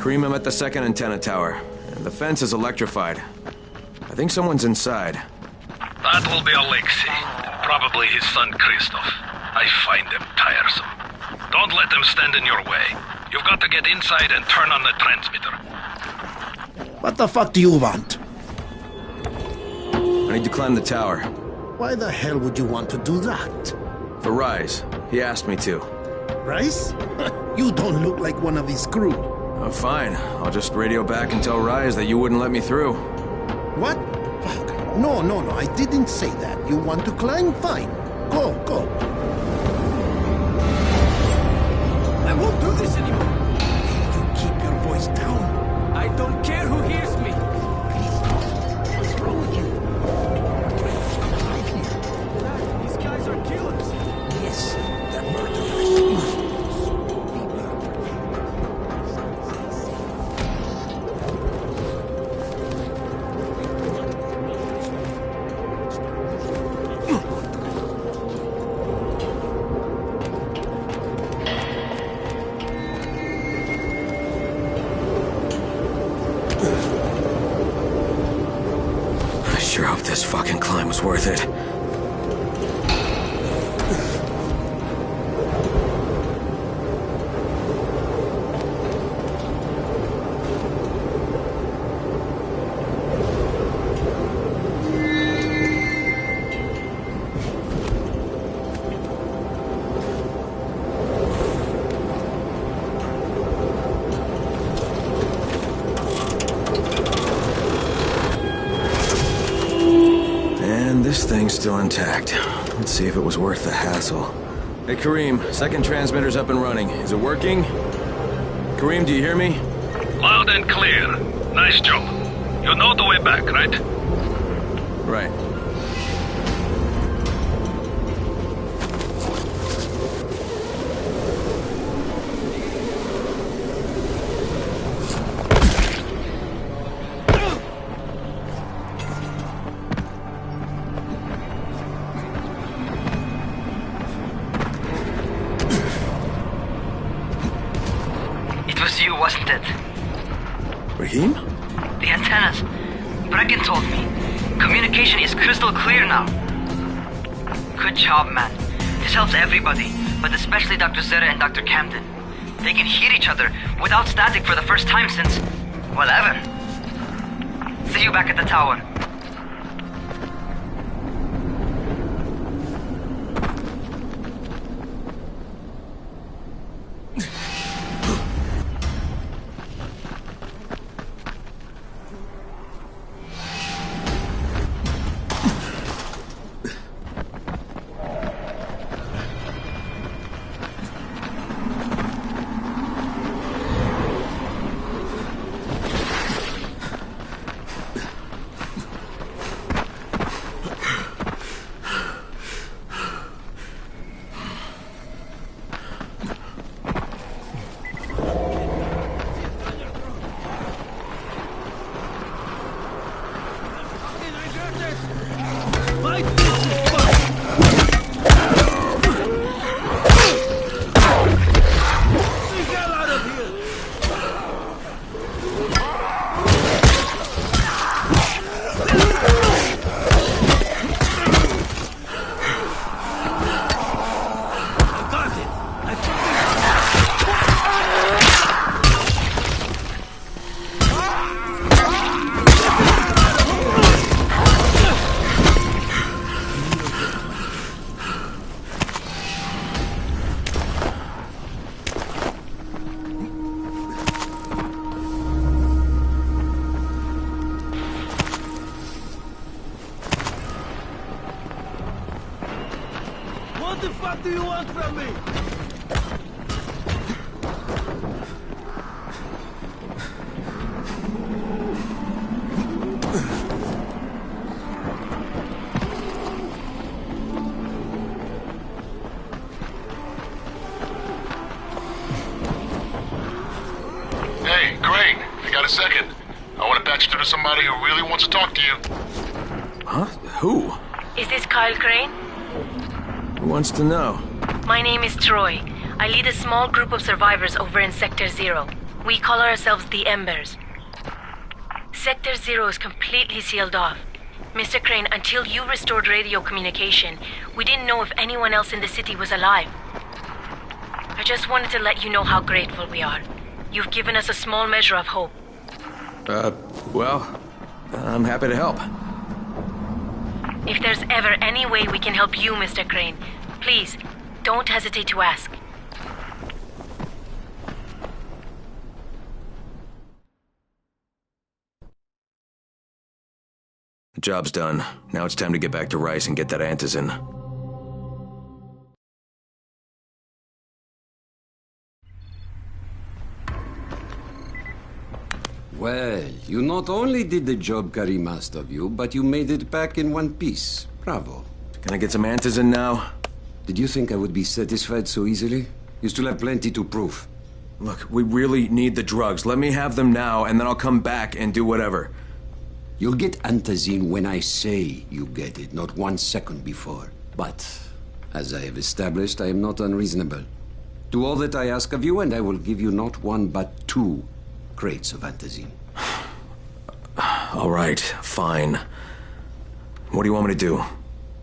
Kareem, I'm at the second antenna tower, and the fence is electrified. I think someone's inside. That will be Alexei, and probably his son Christoph. I find them tiresome. Don't let them stand in your way. You've got to get inside and turn on the transmitter. What the fuck do you want? I need to climb the tower. Why the hell would you want to do that? For Rise. He asked me to. Rice? You don't look like one of his crew. Oh, fine. I'll just radio back and tell Rise that you wouldn't let me through. What? Fuck. No, I didn't say that. You want to climb? Fine. Go. I won't do this anymore. You keep your voice down. I don't care who hears me. What's wrong with you? These guys are killers. Yes, they're murderers. I sure hope this fucking climb was worth it. This thing's still intact. Let's see if it was worth the hassle. Hey, Kareem, second transmitter's up and running. Is it working? Kareem, do you hear me? Loud and clear. Nice job. You know the way back, right? Right. You, wasn't it? Rahim? The antennas. Brecken told me. Communication is crystal clear now. Good job, man. This helps everybody, but especially Dr. Zere and Dr. Camden. They can hear each other without static for the first time since, well, ever. See you back at the tower. What the fuck do you want from me? Hey, Crane, you got a second? I want to patch you through to somebody who really wants to talk to you. Huh? Who? Is this Kyle Crane? Who wants to know? My name is Troy. I lead a small group of survivors over in Sector Zero. We call ourselves the Embers. Sector Zero is completely sealed off. Mr. Crane, until you restored radio communication, we didn't know if anyone else in the city was alive. I just wanted to let you know how grateful we are. You've given us a small measure of hope. Well, I'm happy to help. If there's ever any way we can help you, Mr. Crane, please, don't hesitate to ask. The job's done. Now it's time to get back to Rice and get that antizin. Well, you not only did the job Karim asked of you, but you made it back in one piece. Bravo. Can I get some antizin now? Did you think I would be satisfied so easily? You still have plenty to prove. Look, we really need the drugs. Let me have them now, and then I'll come back and do whatever. You'll get antizin when I say you get it, not 1 second before. But, as I have established, I am not unreasonable. Do all that I ask of you, and I will give you not 1 but 2 crates of antizin. All right, fine. What do you want me to do?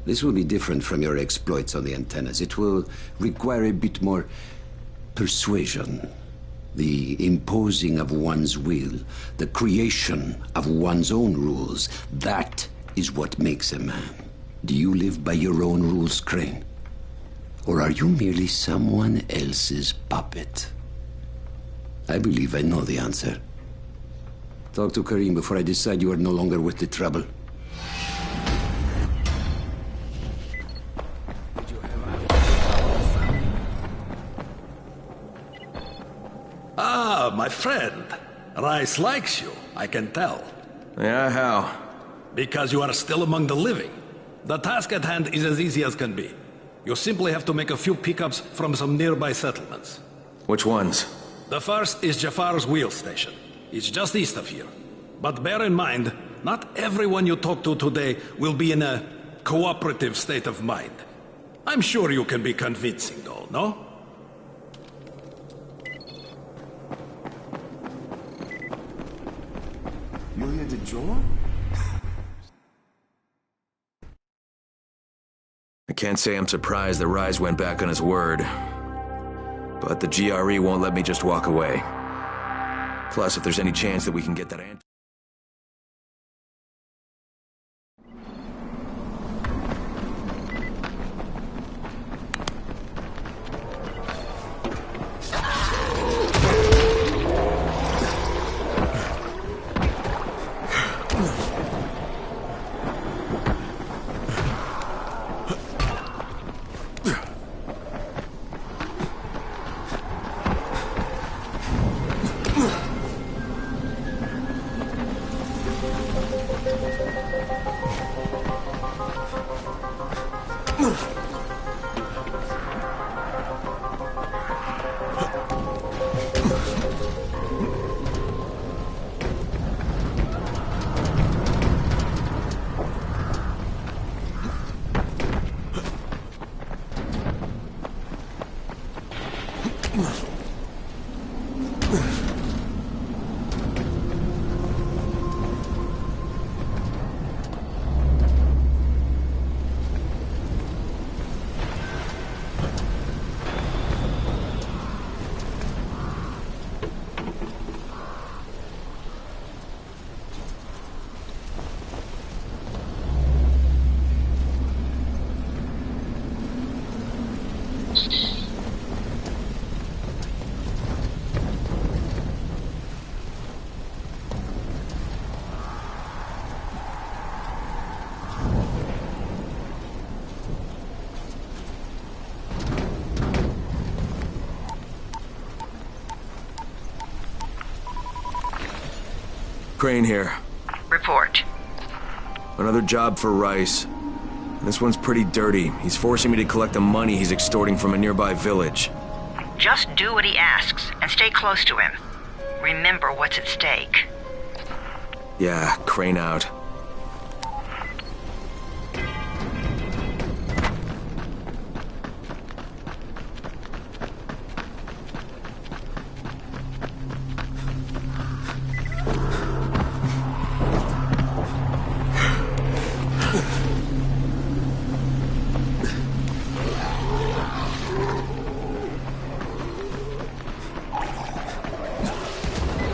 This will be different from your exploits on the antennas. It will require a bit more persuasion. The imposing of one's will, the creation of one's own rules. That is what makes a man. Do you live by your own rules, Crane? Or are you merely someone else's puppet? I believe I know the answer. Talk to Karim before I decide you are no longer worth the trouble. Ah, my friend. Rice likes you, I can tell. Yeah, how? Because you are still among the living. The task at hand is as easy as can be. You simply have to make a few pickups from some nearby settlements. Which ones? The first is Jafar's wheel station. It's just east of here. But bear in mind, not everyone you talk to today will be in a cooperative state of mind. I'm sure you can be convincing, though, no? You're here to join? I can't say I'm surprised that Rise went back on his word. But the GRE won't let me just walk away. Plus, if there's any chance that we can get that ant... Crane here. Report. Another job for Rice. This one's pretty dirty. He's forcing me to collect the money he's extorting from a nearby village. Just do what he asks, and stay close to him. Remember what's at stake. Yeah, Crane out.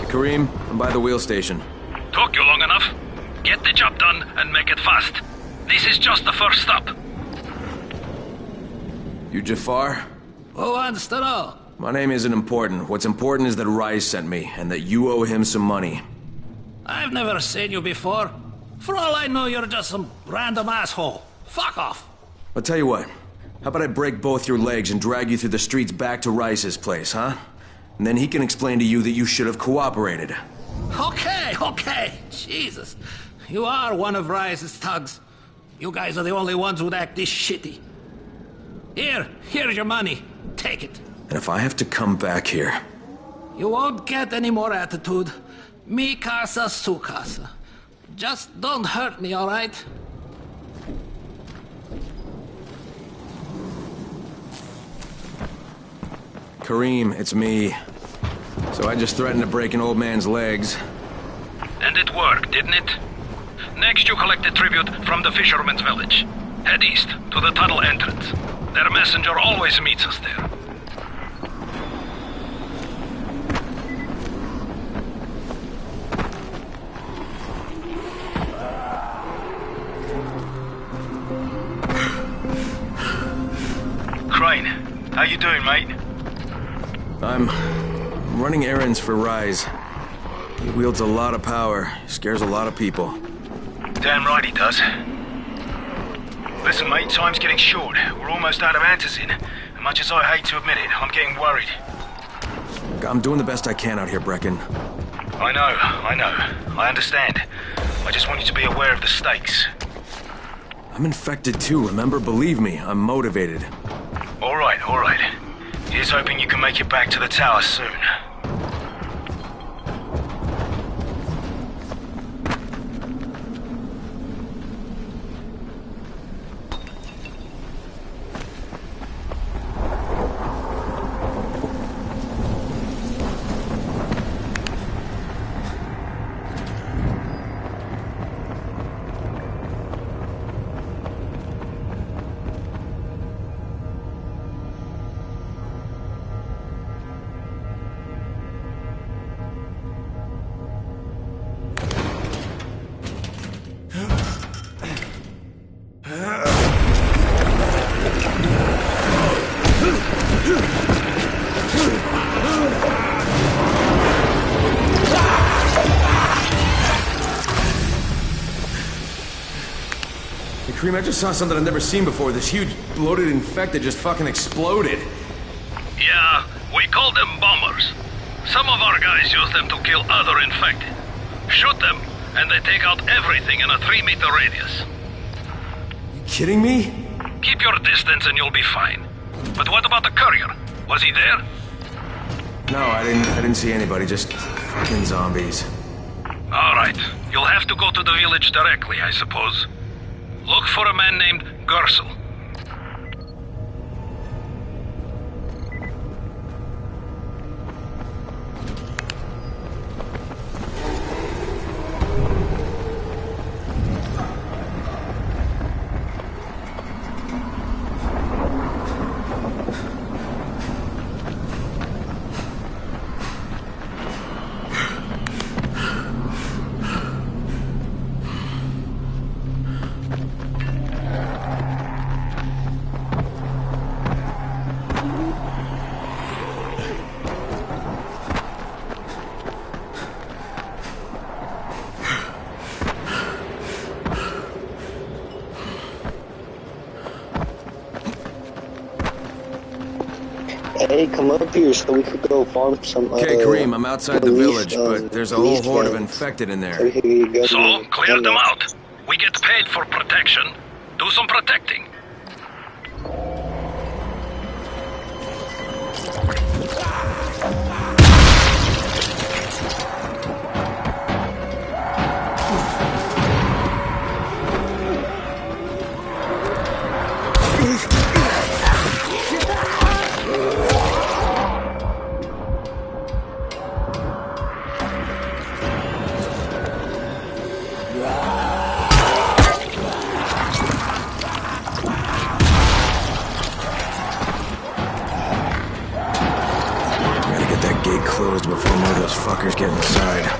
Karim, I'm by the wheel station. Took you long enough. Get the job done and make it fast. This is just the first stop. You Jafar? Who wants to know? My name isn't important. What's important is that Rice sent me, and that you owe him some money. I've never seen you before. For all I know, you're just some random asshole. Fuck off. I'll tell you what. How about I break both your legs and drag you through the streets back to Rice's place, huh? And then he can explain to you that you should have cooperated. Okay. Jesus. You are one of Rice's thugs. You guys are the only ones who'd act this shitty. Here's your money. Take it. And if I have to come back here... You won't get any more attitude. Mi casa, su casa. Just don't hurt me, all right? Karim, it's me. So I just threatened to break an old man's legs. And it worked, didn't it? Next you collect the tribute from the fisherman's village. Head east, to the tunnel entrance. Their messenger always meets us there. Crane, how you doing, mate? I'm running errands for Rise. He wields a lot of power, scares a lot of people. Damn right he does. Listen, mate, time's getting short. We're almost out of antizin. And much as I hate to admit it, I'm getting worried. I'm doing the best I can out here, Brecken. I know. I understand. I just want you to be aware of the stakes. I'm infected too, remember? Believe me, I'm motivated. All right. Here's hoping you can make it back to the tower soon. Hey, Kareem, I just saw something I've never seen before. This huge, bloated infected just fucking exploded. Yeah, we call them bombers. Some of our guys use them to kill other infected. Shoot them, and they take out everything in a 3-meter radius. You kidding me? Keep your distance and you'll be fine. But what about the courier? Was he there? No, I didn't see anybody, just fucking zombies. Alright, you'll have to go to the village directly, I suppose. Look for a man named Gersel. Hey, come up here so we could go farm some. Okay, Kareem, I'm outside the village, but there's a whole horde of infected in there. So, clear them out. We get paid for protection. Do some protecting. Closed before more of those fuckers get inside.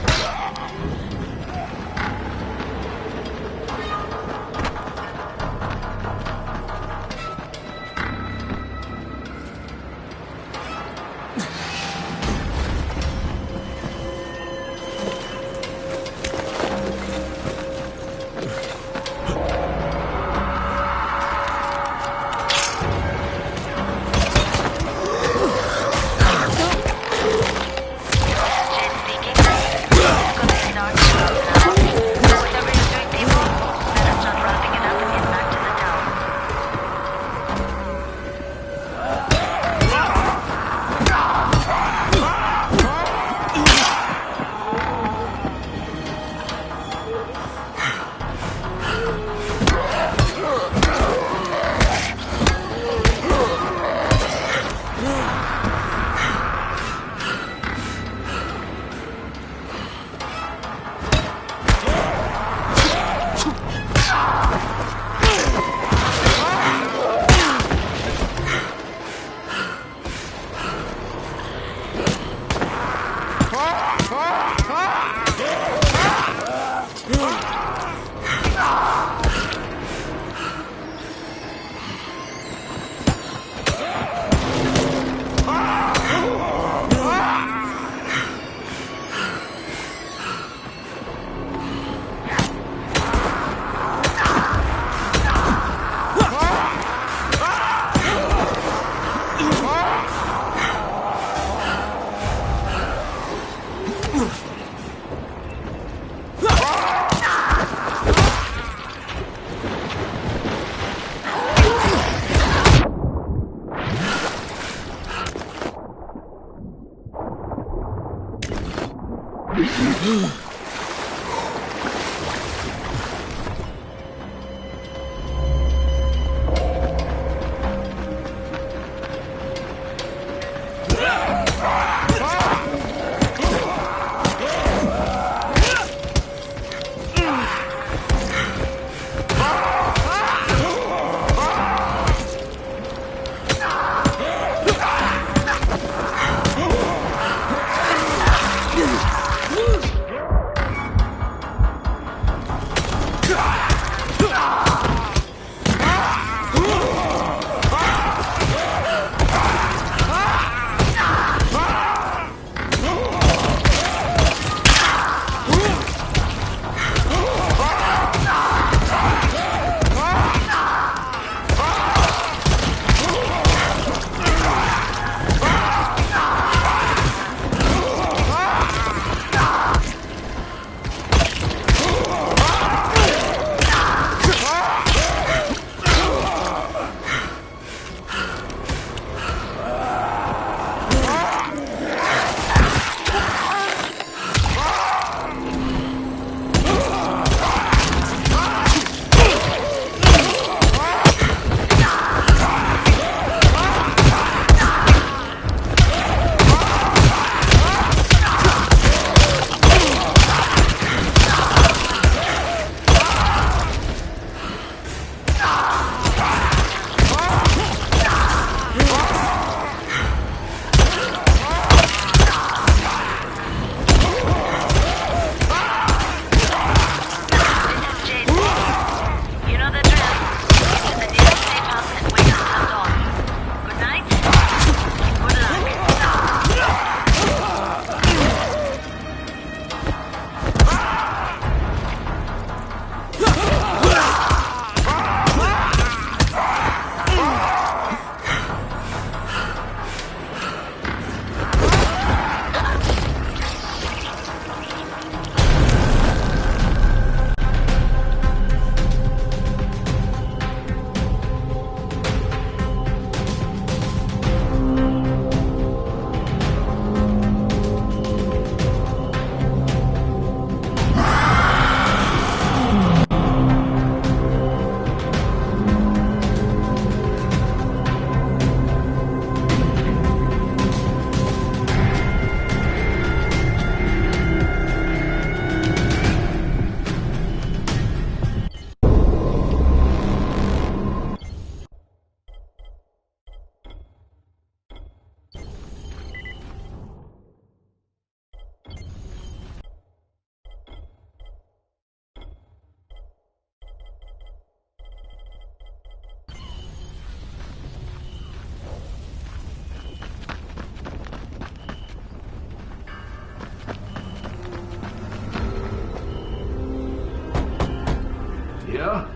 Yeah?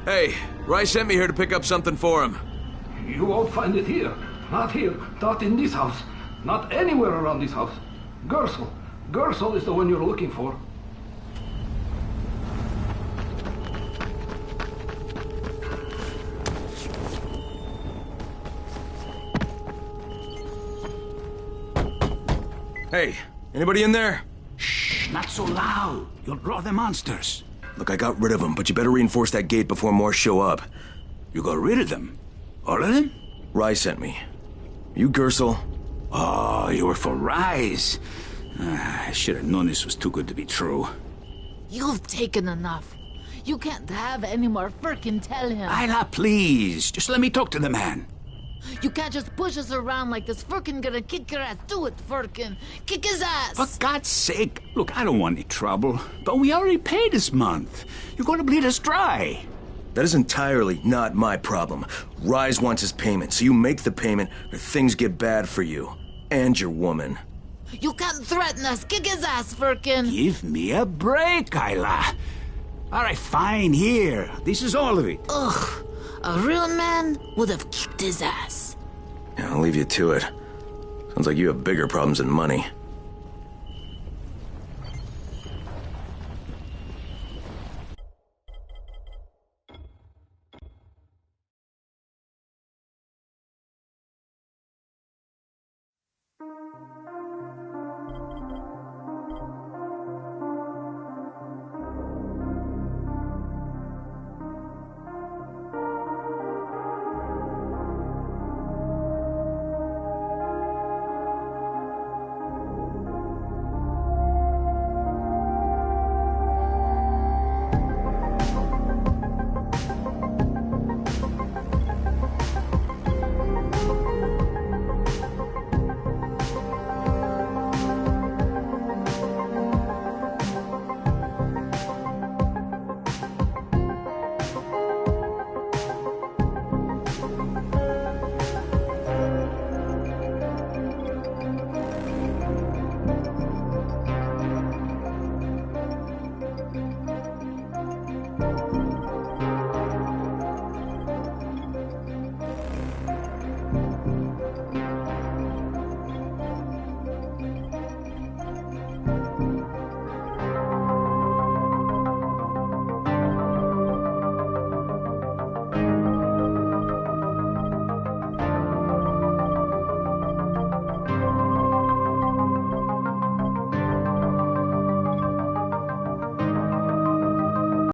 Hey, Rice sent me here to pick up something for him. You won't find it here. Not here. Not in this house. Not anywhere around this house. Gersel. Gersel is the one you're looking for. Hey, anybody in there? Shh, not so loud. You'll draw the monsters. Look, I got rid of them, but you better reinforce that gate before more show up. You got rid of them? All of them? Rise sent me. You Gersel? Oh, you were for Rise. I should have known this was too good to be true. You've taken enough. You can't have any more. Firkin, tell him. Isla, please. Just let me talk to the man. You can't just push us around like this. Firkin gonna kick your ass. Do it, Firkin. Kick his ass. For God's sake. Look, I don't want any trouble. But we already paid this month. You're gonna bleed us dry. That is entirely not my problem. Rise wants his payment, so you make the payment or things get bad for you. And your woman. You can't threaten us. Kick his ass, Firkin. Give me a break, Isla. All right, fine, here. This is all of it. Ugh. A real man would have kicked his ass. Yeah, I'll leave you to it. Sounds like you have bigger problems than money.